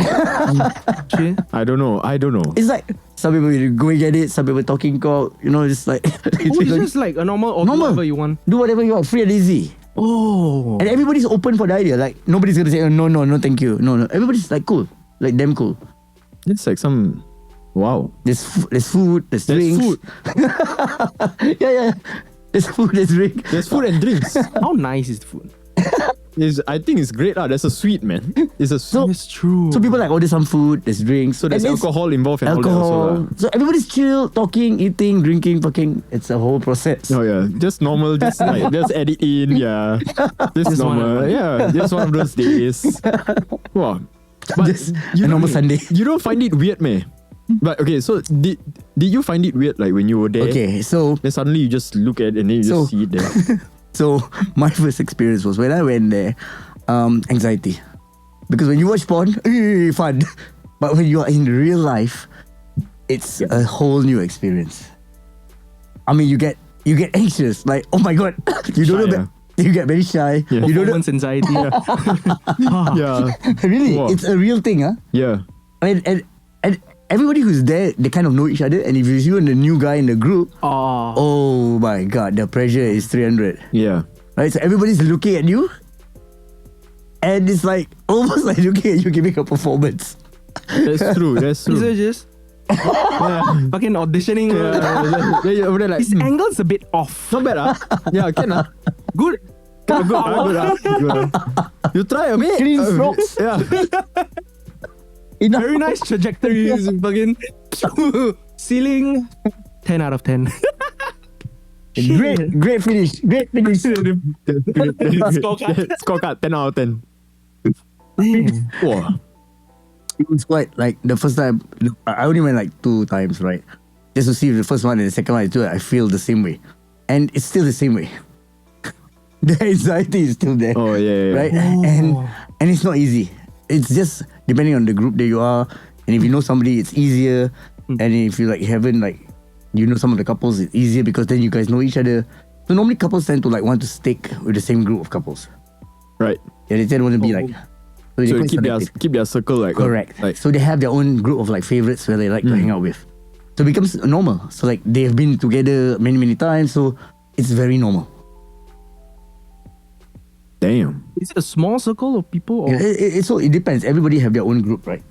Shit.
I don't know.
It's like some people go and get it, some people talking cock, it's like
Oh, it's just like a normal or do
Normal.
whatever you want.
do whatever you want, free and easy.
Oh.
And everybody's open for the idea. Like nobody's gonna say, oh, no, thank you. No. Everybody's like cool. Like damn cool.
It's like some. Wow.
There's food, there's drinks.
food.
yeah. There's food, there's drink.
There's food and drinks.
How nice is the food?
I think it's great. There's a sweet, man. It's a sweet.
It's true.
So people like order some food, there's drinks.
So there's
and
alcohol involved and all that
alcohol.
also.
So everybody's chill, talking, eating, drinking, fucking. It's a whole process.
Oh yeah, just normal, just add it in, yeah. Just normal, yeah. Just one of those days. Wow. But
Just a normal Sunday.
You don't find it weird, man? But okay, so did you find it weird like when you were there?
Okay, so
Then suddenly you just look at it and then you just see it there.
So my first experience was when I went there, anxiety. Because when you watch porn, fun. But when you are in real life, it's a whole new experience. I mean, you get anxious. Like, oh my god, you don't know. You get very shy.
Yeah.
You don't know.
Performance anxiety.
Yeah.
Really,
Wow.
it's a real thing, huh?
Yeah.
And everybody who's there, they kind of know each other. And if it's you and the new guy in the group, oh my god, the pressure is 300.
Yeah.
Right, so everybody's looking at you, and it's like almost like looking at you giving a performance.
That's true. That's
Is
true.
it just
Yeah.
fucking auditioning?
Then you're over there like,
His angle's a bit off.
not bad, Yeah, can
Good.
Good, good. You try a bit.
Clean strokes.
Yeah.
Very nice trajectory. Fucking ceiling 10 out of 10.
Great finish.
Scorecard 10 out of 10. Wow.
It was quite like the first time. I only went like 2 times, right? Just to see if the first one and the second one I feel the same way, and it's still the same way. The anxiety is still there.
Oh yeah.
Right? And it's not easy. It's just depending on the group that you are, and if you know somebody, it's easier. And if you haven't some of the couples, it's easier because then you guys know each other. So normally couples tend to want to stick with the same group of couples.
Right.
Yeah, they tend to want to be like.
So
they're quite
keep their circle
correct.
Like
So they have their own group of favorites where they like to hang out with. So it becomes normal. So they've been together many times. So it's very normal.
damn.
Is it a small circle of people? Or?
So it depends. Everybody have their own group, right?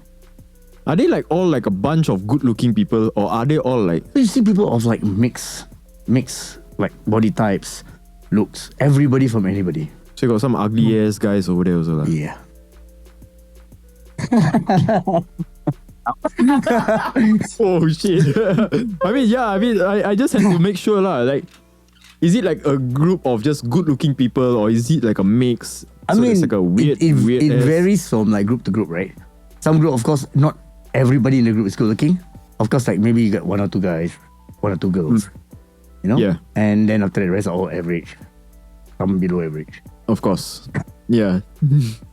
Are they all a bunch of good-looking people, or are they all
So you see people of mix body types, looks. Everybody from anybody.
So you got some ugly ass guys over there also,
Yeah.
Oh shit. I just had to make sure is it a group of just good-looking people, or is it a mix?
I mean,
it's a weird,
it
ass-
varies from group to group, right? Some group, of course, not everybody in the group is good looking. Of course, maybe you got 1 or 2 guys, 1 or 2 girls,
Yeah.
And then after that, the rest are all average, some below average.
Of course. Yeah.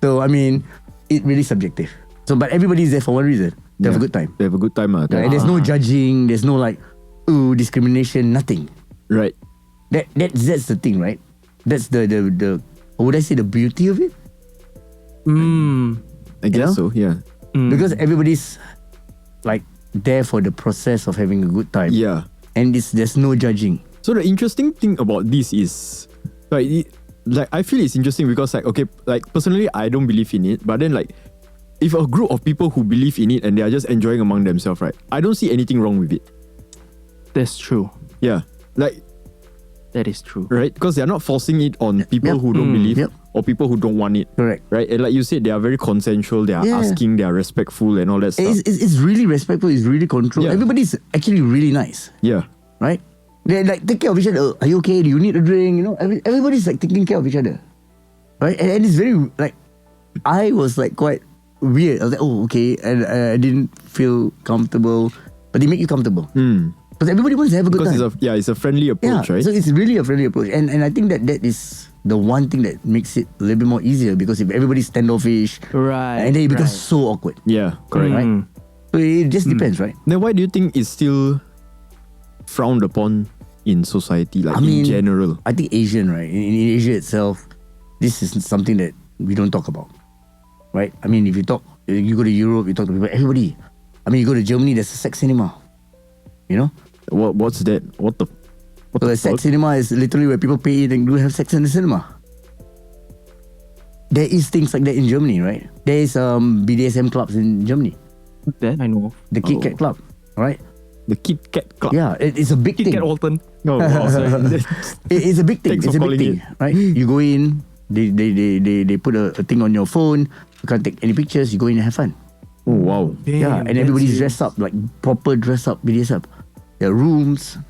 So I mean, it really subjective. So, but everybody is there for one reason: they have a good time.
They have a good time,
Right? There's no judging. There's no discrimination. Nothing.
Right.
That's the thing, right? That's the would I say the beauty of it?
I guess so. Yeah.
Because everybody's there for the process of having a good time.
Yeah.
And there's no judging.
So the interesting thing about this is, I feel it's interesting because personally I don't believe in it, but then if a group of people who believe in it and they are just enjoying among themselves, right? I don't see anything wrong with it.
That's true.
Yeah.
That is true.
Right? Because they're not forcing it on people who don't believe or people who don't want it.
Correct.
Right? And like you said, they are very consensual, they are asking, they are respectful and all that stuff.
It's really respectful, it's really controlled.
Yeah.
Everybody's actually really nice.
Yeah.
Right? They take care of each other. Are you okay? Do you need a drink? Everybody's taking care of each other. Right? And it's very I was quite weird. I was like, oh, okay. And I didn't feel comfortable. But they make you comfortable. Because everybody wants to have a good time.
It's a friendly approach, right?
So it's really a friendly approach. And I think that is the one thing that makes it a little bit more easier. Because if everybody's standoffish,
Right.
and then it becomes so awkward.
Yeah, correct.
Right? So it just depends, right?
Then why do you think it's still frowned upon in society, like in general?
I think Asian, right? In Asia itself, this is something that we don't talk about, right? I mean, if you go to Europe, you talk to people, everybody. I mean, you go to Germany, there's a sex cinema. You know?
What's that? What the
sex cinema is literally where people pay in and do have sex in the cinema. There is things like that in Germany, right? There is BDSM clubs in Germany.
That I know.
The Kit Kat Club, right?
The Kit Kat Club.
Yeah, it's a big
Kit
thing.
Kat Alton.
Oh, wow, sorry.
It's a big thing.
Thanks
It's
for
a big
calling
thing, right? You go in, they put a thing on your phone. You can't take any pictures. You go in and have fun.
Oh, wow.
Yeah, and everybody's dressed up, like proper dress up BDSM. There are rooms.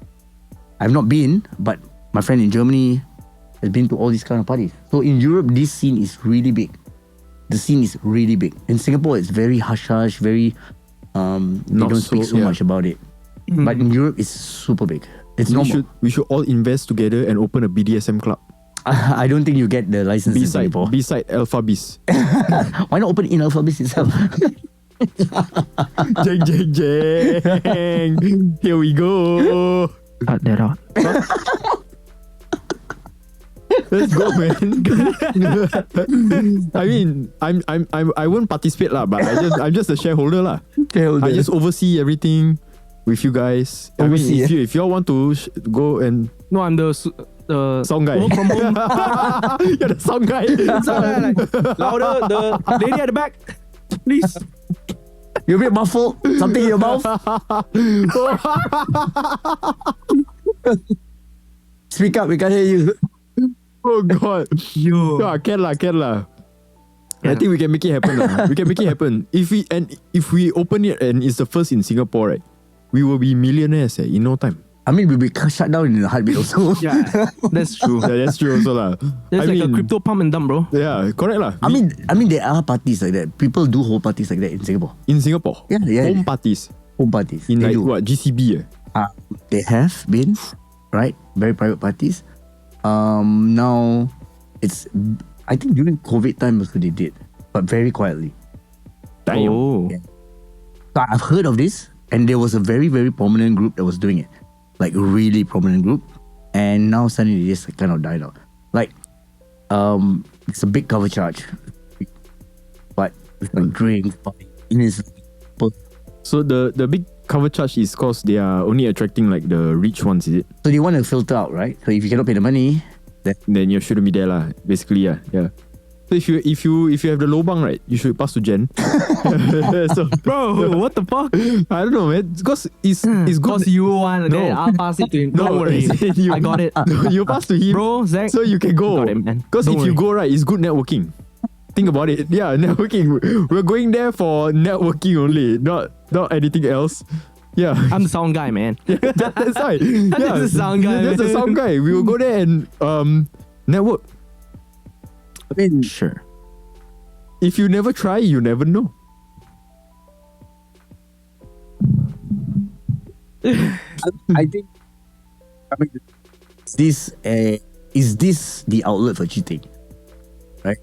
I've not been, but my friend in Germany has been to all these kind of parties. So in Europe, this scene is really big. The scene is really big. In Singapore, it's very hush-hush, very... they don't speak so much about it. But in Europe, it's super big. It's normal.
We should all invest together and open a BDSM club.
I don't think you get the license in Singapore.
Beside Alpha Beast.
Why not open in Alpha Beast itself?
Jeng, jeng, jeng. Here we go.
Cut that out.
Let's go, man. I mean, I won't participate lah, but I'm just a shareholder lah. I just oversee everything with you guys.
Oversee,
if you all want to go and
No, I'm the
sound guy.
work from home.
You're the sound guy.
Sound guy, like, louder. The lady at the back, please.
You're a bit muffled. Something in your mouth. Speak up, we can't hear you.
Oh God.
Yo.
Yeah, can lah. I think we can make it happen lah. We can make it happen. If we open it and it's the first in Singapore, right? We will be millionaires in no time.
I mean, we'll be shut down in a heartbeat also.
Yeah, that's true.
Yeah, that's true also lah.
There's a crypto pump and dump, bro.
Yeah, correct lah.
I mean, there are parties like that. People do hold parties like that in Singapore.
In Singapore?
Yeah.
Home parties.
Home parties.
In
They
like
do.
what, GCB
They have been, right? Very private parties. Now, I think during COVID time also they did, but very quietly.
Damn.
Oh.
Yeah. So I've heard of this, and there was a very, very prominent group that was doing it. Like a really prominent group. And now suddenly they just kind of died out. Like, it's a big cover charge. But it's like drinks, party.
So the big cover charge is because they are only attracting like the rich ones, is it?
So they want to filter out, right? So if you cannot pay the money,
Then you shouldn't be there lah. Basically, yeah. So if you have the lobang, right, you should pass to Jen. So,
Bro, what the fuck?
I don't know, man. Because it's good.
Because you want, and then I'll pass it to him. Don't worry. I got it.
You pass to him,
Bro, Zach.
so you can go.
Got it, man.
Because if
Don't
you
worry.
go, right, it's good networking. Think about it. Yeah, networking. We're going there for networking only, not anything else. Yeah.
I'm the sound guy, man.
That's right. Yeah,
the sound guy,
That's the
man.
sound guy. We will go there and network.
I mean,
Sure.
If you never try, you never know.
I think, is this the outlet for cheating? Right?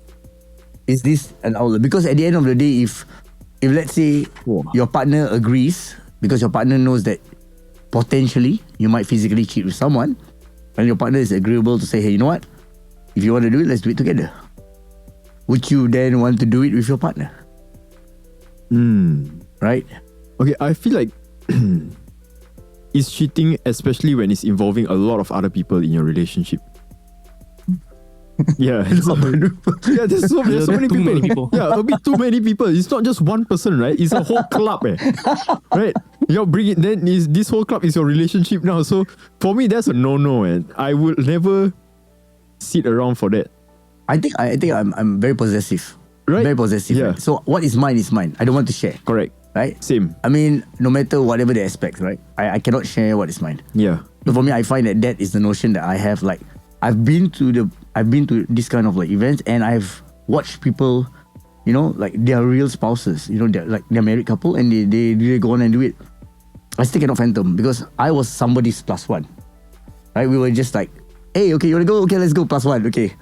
Is this an outlet? Because at the end of the day, if let's say your partner agrees, because your partner knows that potentially you might physically cheat with someone, and your partner is agreeable to say, hey, you know what? If you want to do it, let's do it together. Would you then want to do it with your partner? Right?
Okay, I feel like it's cheating, especially when it's involving a lot of other people in your relationship. Yeah, there's so many people. Yeah, a bit too many people. It's not just one person, right? It's a whole club, right? You bring it. Then this whole club is your relationship now. So for me, that's a no-no, man. I would never sit around for that.
I think I'm very possessive.
Right?
Very possessive.
Yeah.
Right? So what is mine is mine. I don't want to share.
Correct.
Right?
Same.
I mean, no matter whatever the aspect, right? I cannot share what is mine.
Yeah.
So for me, I find that is the notion that I have. Like, I've been to this kind of like events, and I've watched people, like they are real spouses. They're married couple and they go on and do it. I still cannot fathom because I was somebody's plus one. Right? We were just like, hey, okay, you wanna go? Okay, let's go plus one. Okay,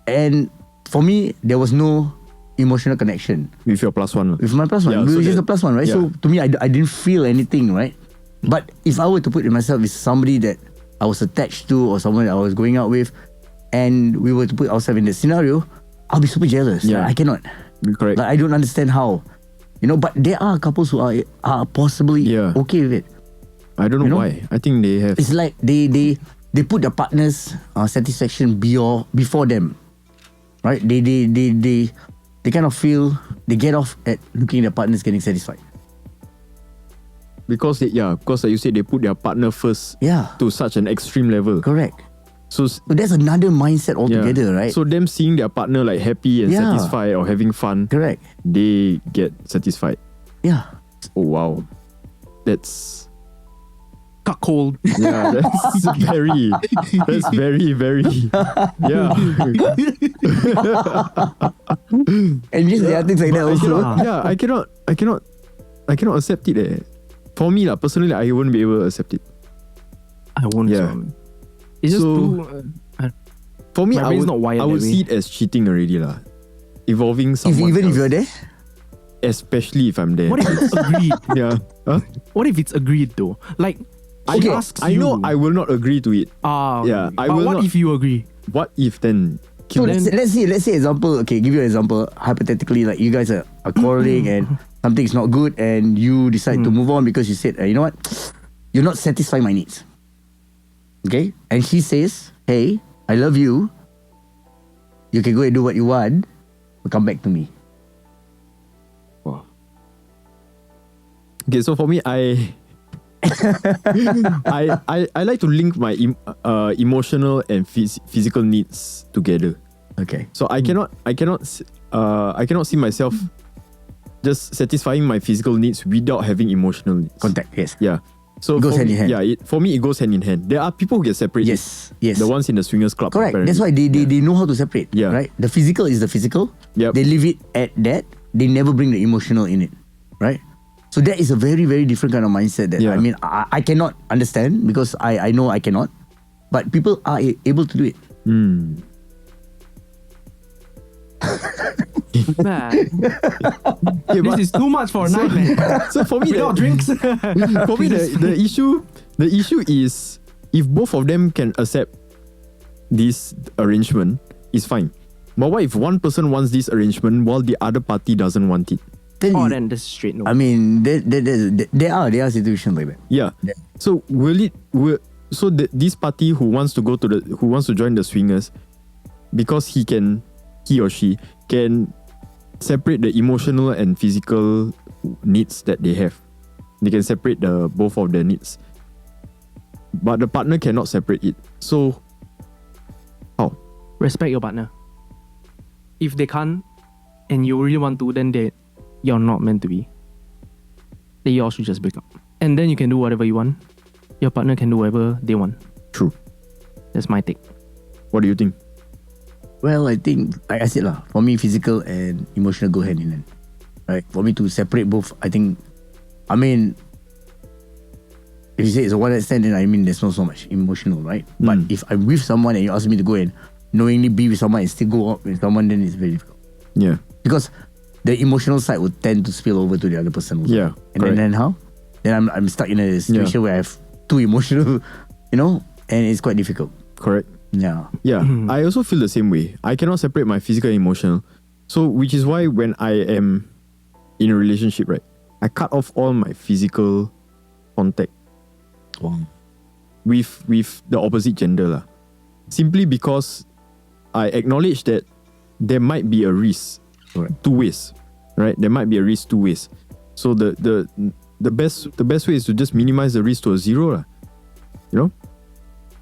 And for me, there was no emotional connection
with your plus one.
with my plus one.
Yeah,
We
so
were just
that-
a plus one, right?
yeah.
So to me, I didn't feel anything, right? But if I were to put myself with somebody that I was attached to or someone that I was going out with, and we were to put ourselves in that scenario, I'll be super jealous.
Yeah.
I cannot.
Correct.
Like, I don't understand how. But there are couples who are possibly
Yeah.
okay with it.
I don't know,
you know,
why. I think they have.
It's like they put their partner's satisfaction before them, right? They kind of feel they get off at looking at their partners getting satisfied.
Because like you said, they put their partner first
Yeah,
to such an extreme level.
correct.
So
So that's another mindset altogether, right?
So them seeing their partner like happy and
Yeah.
satisfied or having fun,
correct.
they get satisfied.
Yeah.
Oh wow, that's
Cuckold.
yeah, that's very yeah.
And just there are things like that also.
I cannot accept it. For me personally, I wouldn't be able to accept it.
I won't.
Yeah.
It's just
So-
too.
For me,
My
I
brain's
would,
not wired
I would
that way.
see it as cheating already Involving
If
someone
even if
else.
you're there,
Especially if I'm there.
what if it's agreed?
yeah. Huh?
What if it's agreed though? Like,
I
she
know,
asks
I know
you.
I will not agree to it.
Yeah.
I
But
will
what
not-
if you agree?
What if then?
so
Then-
let's say example. Okay, give you an example. Hypothetically, like you guys are quarreling and something's not good, and you decide to move on because you said, you know what, you're not satisfying my needs. Okay, and she says, hey, I love you. You can go and do what you want, but come back to me.
Okay, so for me, I like to link my emotional and physical needs together.
Okay.
So I cannot see myself just satisfying my physical needs without having emotional needs.
Contact, yes.
Yeah. So
It goes
for
hand
me,
in hand.
Yeah, for me it goes hand in hand. There are people who get separated.
Yes, yes.
The ones in the swingers club.
Correct.
apparently.
That's why they know how to separate.
Yeah.
Right? The physical is the physical.
Yep.
They leave it at that. They never bring the emotional in it. Right? So that is a very, very different kind of mindset that
Yeah.
I mean I cannot understand because I know I cannot. But people are able to do it.
Hmm.
Man,
Yeah,
this
but-
is too much for a night, man.
so for me,
Without drinks.
for me the issue is if both of them can accept this arrangement, it's fine. But what if one person wants this arrangement while the other party doesn't want it?
Then
Oh,
you-
then that's straight no.
I mean there are situations like that.
Yeah.
Yeah.
So this party who wants to join the swingers, because he or she can separate the emotional and physical needs that they have. They can separate both of their needs. But the partner cannot separate it. So how?
Respect your partner. If they can't, and you really want to, then you're not meant to be. Then you all should just break up. And then you can do whatever you want. Your partner can do whatever they want.
True.
That's my take.
What do you think?
Well, I think, like I said, for me, physical and emotional go hand in hand. Right? For me to separate both, I think, if you say it's a one night stand, then I mean there's not so much emotional, right? But if I'm with someone and you ask me to go and knowingly be with someone and still go out with someone, then it's very difficult.
Yeah.
Because the emotional side would tend to spill over to the other person also.
Yeah,
And
correct.
then how? Then I'm stuck in a situation where I have too emotional, and it's quite difficult.
Correct.
Yeah.
Yeah, I also feel the same way. I cannot separate my physical and emotional. So, which is why when I am in a relationship, right, I cut off all my physical contact with the opposite gender lah. Simply because I acknowledge that there might be a risk two ways, right? There might be a risk two ways. So the best way is to just minimize the risk to a zero lah.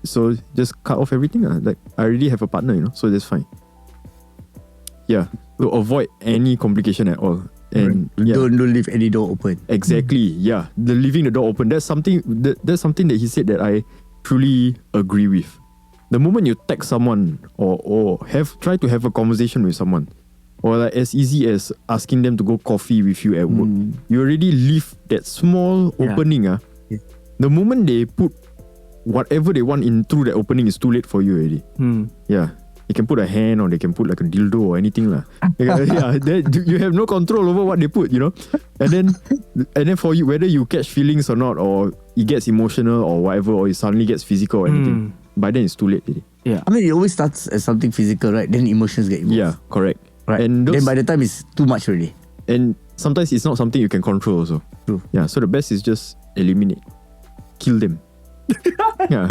So just cut off everything. Like I already have a partner, so that's fine. Yeah. To avoid any complication at all. And yeah,
Don't leave any door open.
exactly. Yeah. The leaving the door open. That's something that he said that I truly agree with. The moment you text someone or try to have a conversation with someone or like as easy as asking them to go coffee with you at work. You already leave that small opening. The moment they put whatever they want in through that opening, is too late for you already. Yeah. They can put a hand, or they can put like a dildo or anything lah. You have no control over what they put, And then for you, whether you catch feelings or not, or it gets emotional or whatever, or it suddenly gets physical or anything, by then it's too late already.
Yeah.
I mean, it always starts as something physical, right? Then emotions get involved.
Yeah, correct.
Right.
And
then by the time it's too much already.
And sometimes it's not something you can control also.
True.
Yeah, so the best is just eliminate. Kill them. Yeah.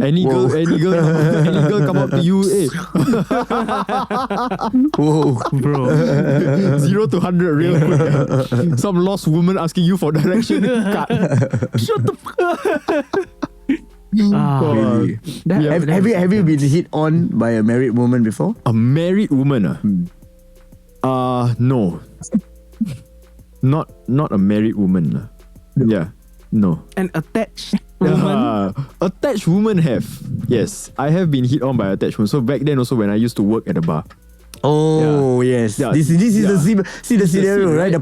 Any girl come up to you, hey.
Whoa,
bro.
0 to 100 real quick. Some lost woman asking you for direction. Cut.
Shut the fuck up.
Really? Have you been hit on by a married woman before?
A married woman? No. Not a married woman. Yeah. No.
An attached woman?
Attached woman have. Yes. I have been hit on by attached woman. So back then also when I used to work at a bar.
Oh yes.
Yeah.
This is the scenario,
scene,
right?
right?
The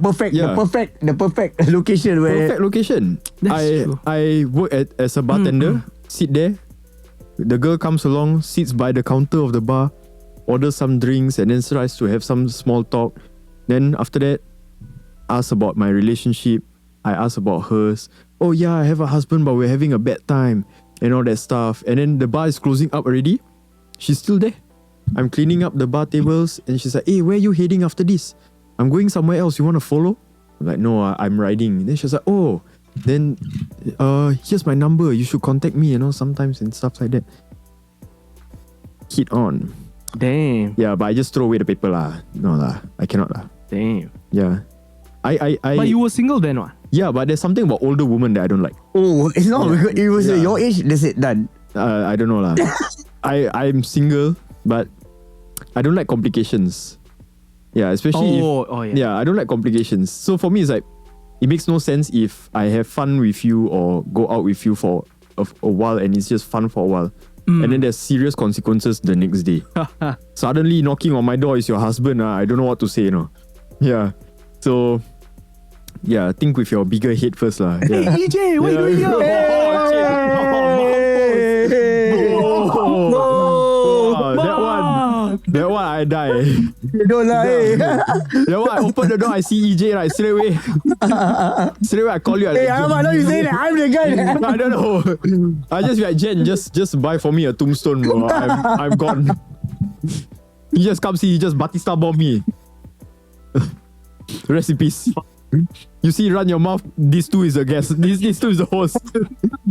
perfect location where
perfect location.
That's true.
I work as a bartender, sit there. The girl comes along, sits by the counter of the bar, orders some drinks, and then tries to have some small talk. Then after that, ask about my relationship. I ask about hers. Oh yeah, I have a husband, but we're having a bad time and all that stuff. And then the bar is closing up already. She's still there. I'm cleaning up the bar tables, and she's like, hey, where are you heading after this? I'm going somewhere else. You want to follow? I'm like, no, I'm riding. Then she's like, oh, then here's my number. You should contact me, sometimes and stuff like that. Hit on.
Damn.
Yeah, but I just throw away the paper lah. No lah, I cannot lah.
Damn.
Yeah.
But you were single then, what?
Yeah, but there's something about older women that I don't like.
Oh, it's not because it was your age. That's it, done.
I don't know lah. I'm single, but I don't like complications. Yeah, especially
yeah.
I don't like complications. So for me, it's like, it makes no sense if I have fun with you or go out with you for a while and it's just fun for a while. And then there's serious consequences the next day. Suddenly knocking on my door is your husband. I don't know what to say, Yeah. So, yeah, think with your bigger head first lah. Yeah.
Hey, EJ, what are you doing here?
That one I die.
You don't lie.
That one I open the door, I see EJ right straight away. I call you.
Hey, I know you say that I'm the guy.
I don't know. I just be like, Jen, just buy for me a tombstone, bro. I'm gone. He just comes here, he just Batista bomb me. Rest in peace. You see, run your mouth. These two is the guest. These two is the host.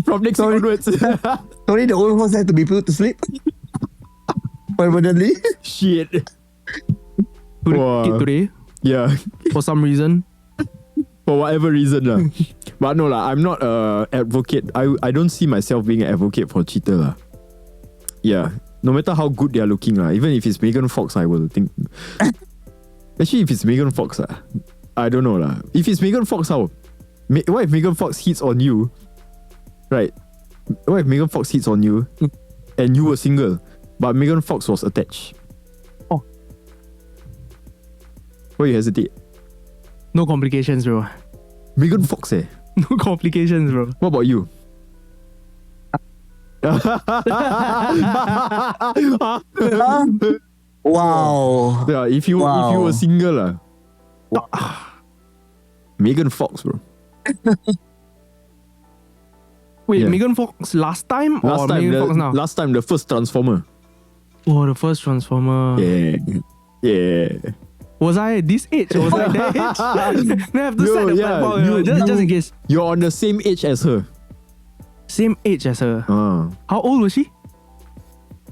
From next week onwards.
Sorry, the old host had to be put to sleep. Permanently.
Shit.
Today.
Yeah.
For some reason.
For whatever reason lah. But no lah, I'm not a advocate. I don't see myself being an advocate for cheater lah. Yeah. No matter how good they are looking lah. Even if it's Megan Fox, I will think. Actually, if it's Megan Fox lah, I don't know lah. If it's Megan Fox, how? What if Megan Fox hits on you? Right. What if Megan Fox hits on you and you were single, but Megan Fox was attached?
Oh.
Why you hesitate?
No complications, bro.
Megan Fox
No complications, bro.
What about you?
Wow.
Yeah, if you were single Megan Fox, bro.
Wait,
Yeah.
Megan Fox last time or Megan Fox now?
Last time, the first Transformer.
Oh, the first Transformer.
Yeah.
Was I this age? Was I that age? Then I have to set the platform, just in case.
You're on the same age as her.
Same age as her.
Ah.
How old was she?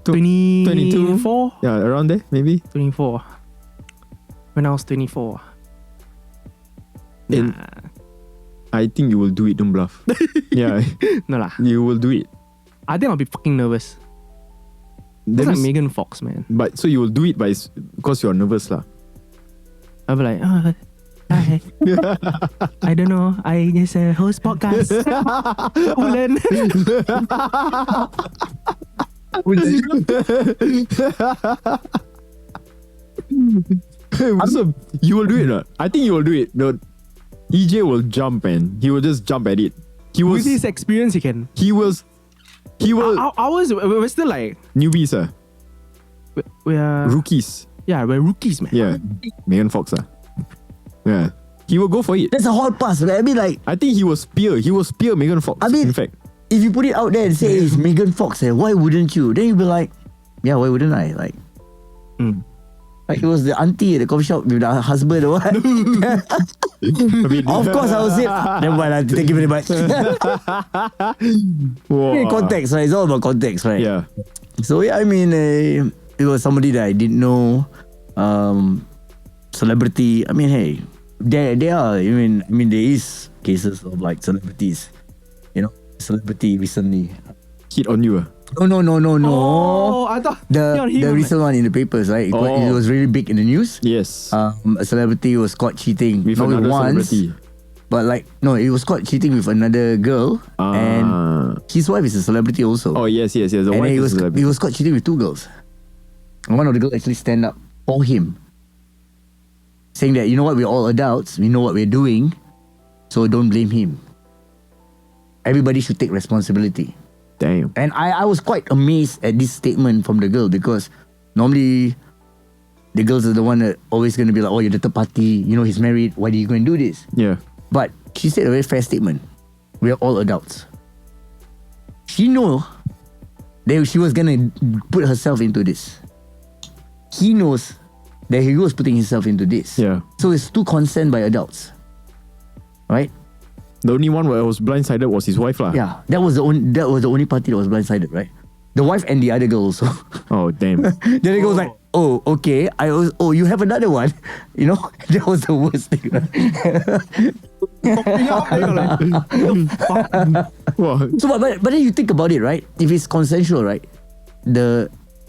22?
24?
Yeah, around there, maybe.
24. When I was 24.
And I think you will do it, don't bluff. Yeah,
No lah.
you will do it.
I think I'll be fucking nervous. That's like Megan Fox, man.
But so you will do it because you're nervous lah.
I'll be like, hi. I don't know. I just host podcast. Ulan.
So you will do it, not? I think you will do it. No, EJ will jump, man. He will just jump at it.
With his experience, he can.
He will.
Ours, we're still like
Newbies,
we're
rookies.
Yeah, we're rookies, man.
Yeah, Megan Fox, Yeah, he will go for it.
That's a hard pass, man. I mean, like,
I think he will spear. He will spear Megan Fox.
I mean,
in fact,
if you put it out there and say it's Megan Fox, why wouldn't you? Then you'll be like, yeah, why wouldn't I? Like, like it was the auntie at the coffee shop with the husband or what?
I mean,
Of course, I was it. Never mind, auntie, thank you very much.
wow.
Context, right? It's all about context, right?
Yeah.
So yeah, I mean, it was somebody that I didn't know. Celebrity. I mean, hey, there are. I mean, there is cases of like celebrities. Celebrity recently
Hit on you.
No.
Oh, I thought
The recent one in the papers, right? It was really big in the news.
Yes.
A celebrity was caught cheating
With
not
another
once,
celebrity.
but like no, he was caught cheating with another girl, and his wife is a celebrity also.
Oh yes. The
And
wife
then
is a celebrity.
he was caught cheating with two girls. And one of the girls actually stand up for him, saying that, you know what, we're all adults, we know what we're doing, so don't blame him. Everybody should take responsibility.
Damn.
And I was quite amazed at this statement from the girl, because normally the girls are the one that always going to be like, oh, you're the third party, he's married, why do you go and do this?
Yeah.
But she said a very fair statement. We are all adults. She knew that she was going to put herself into this. He knows that he was putting himself into this.
Yeah.
So it's two consent by adults. Right?
The only one where I was blindsided was his wife, lah.
Yeah. That was the only party that was blindsided, right? The wife and the other girl also.
Oh damn.
The other girl was like, oh, okay. You have another one. That was the worst thing.
Wow.
So, but then you think about it, right? If it's consensual, right?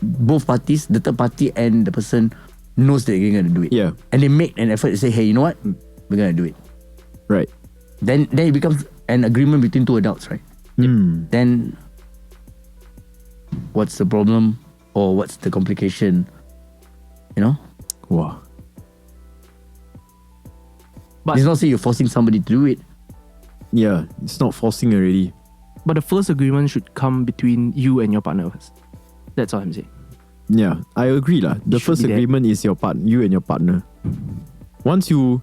Both parties, the third party and the person knows that they're gonna do it.
Yeah.
And they make an effort to say, hey, you know what? We're gonna do it.
Right.
Then it becomes an agreement between two adults, right? Then what's the problem or what's the complication?
Wow.
But it's not say you're forcing somebody to do it.
Yeah, it's not forcing already.
But the first agreement should come between you and your partner first. That's all I'm saying.
Yeah, I agree lah. The
Should
first
be there.
agreement is you and your partner. Once you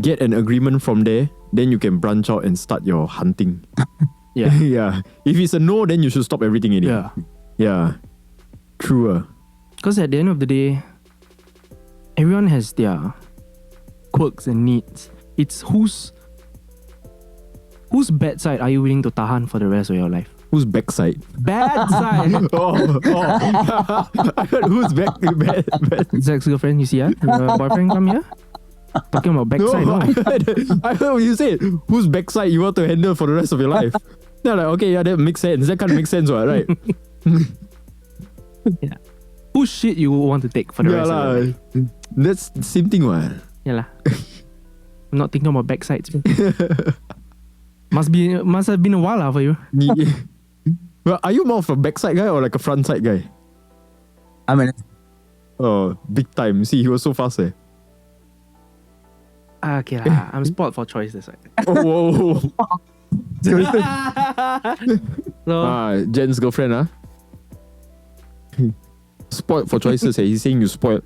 get an agreement from there, then you can branch out and start your hunting.
Yeah.
Yeah. If it's a no, then you should stop everything already.
Yeah.
Yeah. True.
Because at the end of the day, everyone has their quirks and needs. It's whose bad side are you willing to tahan for the rest of your life?
Whose backside?
Bad side.
I heard who's bad.
Zach's girlfriend, you see, your boyfriend come here? Talking about backside, no?
I heard what you said. Whose backside you want to handle for the rest of your life? They're like, okay, yeah, that makes sense. That can't make sense, right?
Yeah. Whose shit you want to take for the rest of your life?
That's the same thing, what?
Yeah lah. I'm not thinking about backsides. Must have been a while lah for you.
Well, are you more of a backside guy or like a front side guy?
I mean,
Oh, big time. See, he was so fast.
Okay lah. I'm spoiled for choice, that's why.
Oh,
So,
Jen's girlfriend, spoiled for choices. He's saying you spoiled.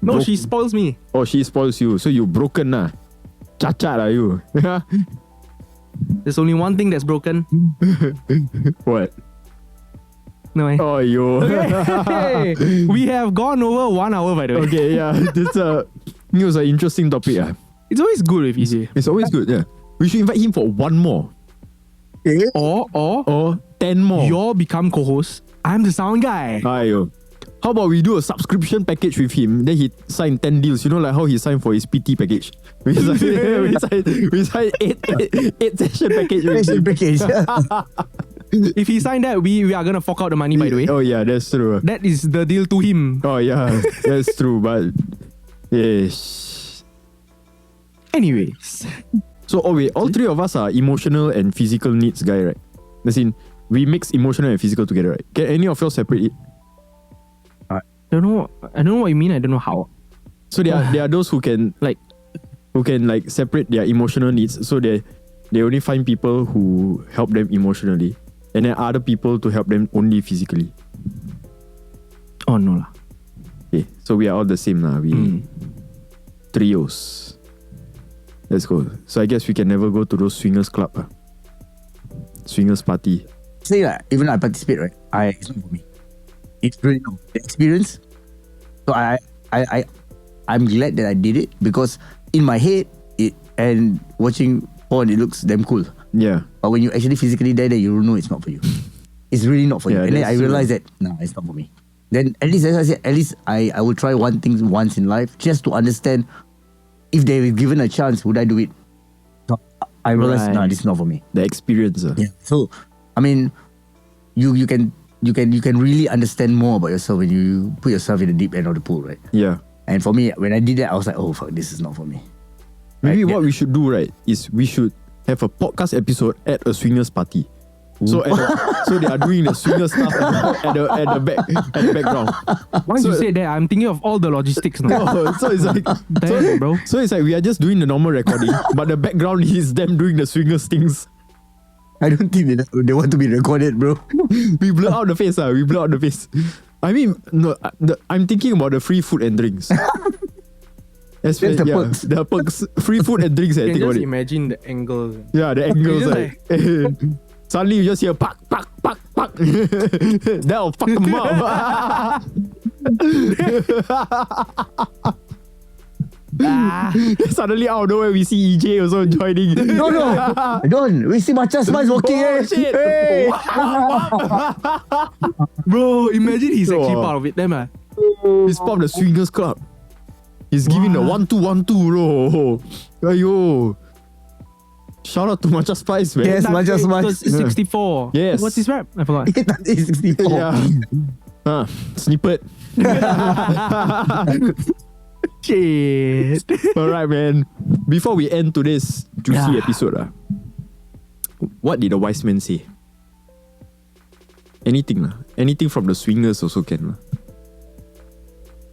no, she spoils me.
Oh, she spoils you. So you broken, Cacat lah you.
There's only one thing that's broken.
What?
No, eh?
Oh, yo.
Okay. We have gone over 1 hour, by the way.
Okay, yeah. This was an interesting topic.
It's always good with EJ.
It's always good, yeah. We should invite him for one more.
Or
10 more.
you all become co-host. I'm the sound guy.
Ayo. How about we do a subscription package with him? Then he signed 10 deals. You know, like how he signed for his PT package. We signed 8 session package.
If he signed that, we are gonna fork out the money, by the way.
Oh yeah, that's true.
That is the deal to him.
Oh yeah, that's true. But yes.
Anyways.
So wait, all three of us are emotional and physical needs guy, right? As in, we mix emotional and physical together, right? Can any of y'all separate it?
don't know. I don't know what you mean. I don't know how.
So there are those who can like separate their emotional needs. So they only find people who help them emotionally, and then other people to help them only physically.
Oh no lah.
Okay, so we are all the same lah. We trios. Let's go. So I guess we can never go to those swingers club. Swingers party.
Say that even I participate, right? It's not for me. It's really no the experience. So I'm glad that I did it because in my head and watching porn it looks damn cool.
Yeah.
But when you actually physically there, then you know it's not for you. It's really not for you. And then I realized that it's not for me. Then at least as I said, at least I will try one thing once in life just to understand if they were given a chance, would I do it? So I realized this is not for me.
The experience.
Yeah. So I mean, you can really understand more about yourself when you put yourself in the deep end of the pool, right?
Yeah.
And for me, when I did that, I was like, oh fuck, this is not for me.
Maybe what we should do, right, is we should have a podcast episode at a swingers party. So so they are doing the swingers stuff at the background.
Once you say that, I'm thinking of all the logistics now.
So it's like
Damn, bro.
So it's like we are just doing the normal recording, but the background is them doing the swingers things.
I don't think they want to be recorded, bro.
We blur out the face. We blur out the face. I mean, no, I'm thinking about the free food and drinks. Especially, the perks. Free food and drinks.
You
think
can
about
just
it.
imagine the angles.
Yeah, the angles. Suddenly you just hear pak, pak, pak, pak. That'll fuck them up. Suddenly out of nowhere we see EJ also joining.
No, don't. We see Matcha Spice walking.
Shit.
Hey.
Bro, imagine he's actually part of it. Damn.
He's part of the swingers club. He's giving the 1-2-1-2, bro. Ayo. Shout out to Matcha Spice, man.
Yes, Matcha Spice.
64.
Yes.
What's his rap? I forgot.
64.
Yeah. Snippet.
Shit.
Alright, man. Before we end today's juicy episode, what did the wise man say? Anything, anything from the swingers also can.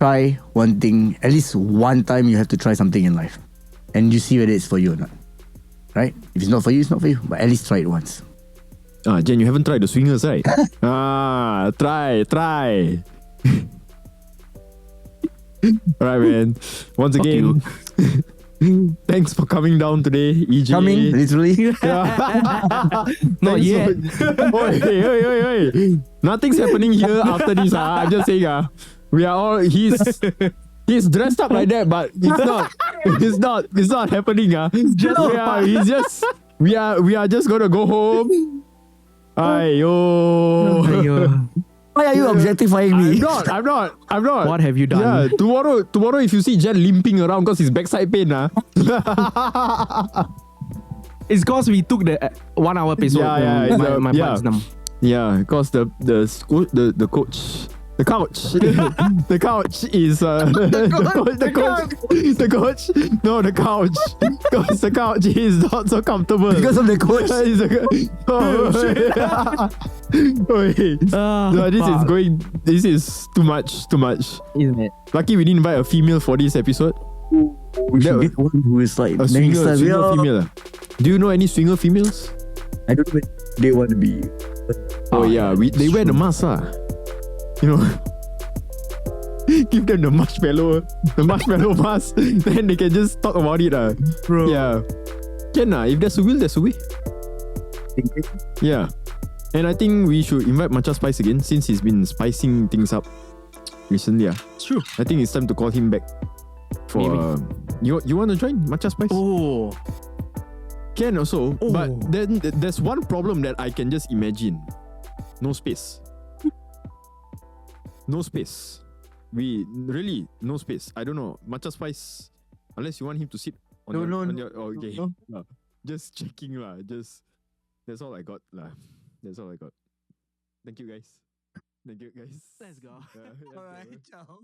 Try one thing. At least one time you have to try something in life. And you see whether it's for you or not. Right? If it's not for you, it's not for you. But at least try it once.
Jen, you haven't tried the swingers, right? Try. Alright, man. Once again, thanks for coming down today, EJ.
Coming, literally.
Not yet.
Oi. Nothing's happening here after this. I'm just saying. We are all. He's dressed up like that, but it's not happening. We are just gonna go home. Ayo.
Why are you objectifying me?
I'm not.
What have you done?
Yeah, tomorrow if you see Jen limping around because his backside pain,
It's because we took the 1 hour episode. My part's numb.
Yeah, because the coach. The couch. The couch is the coach. No, the couch. Because the couch is not so comfortable.
Because of the coach.
This is too much.
Isn't it?
Lucky we didn't invite a female for this episode.
We should get one who is like
a swinger female. Do you know any swinger females?
I don't know if they want to be.
They wear the mask. You know, give them the marshmallow mask. Then they can just talk about it.
Bro.
Yeah. Can if there's a will, there's a way. Yeah. And I think we should invite Matcha Spice again since he's been spicing things up recently.
It's true.
I think it's time to call him back. For you want to join Matcha Spice?
Oh.
Can also. But then there's one problem that I can just imagine. No space. No space. No space. I don't know. Matcha Spice, unless you want him to sit on okay. No. Just checking lah. That's all I got lah. That's all I got. Thank you guys.
Let's go.
Alright, ciao.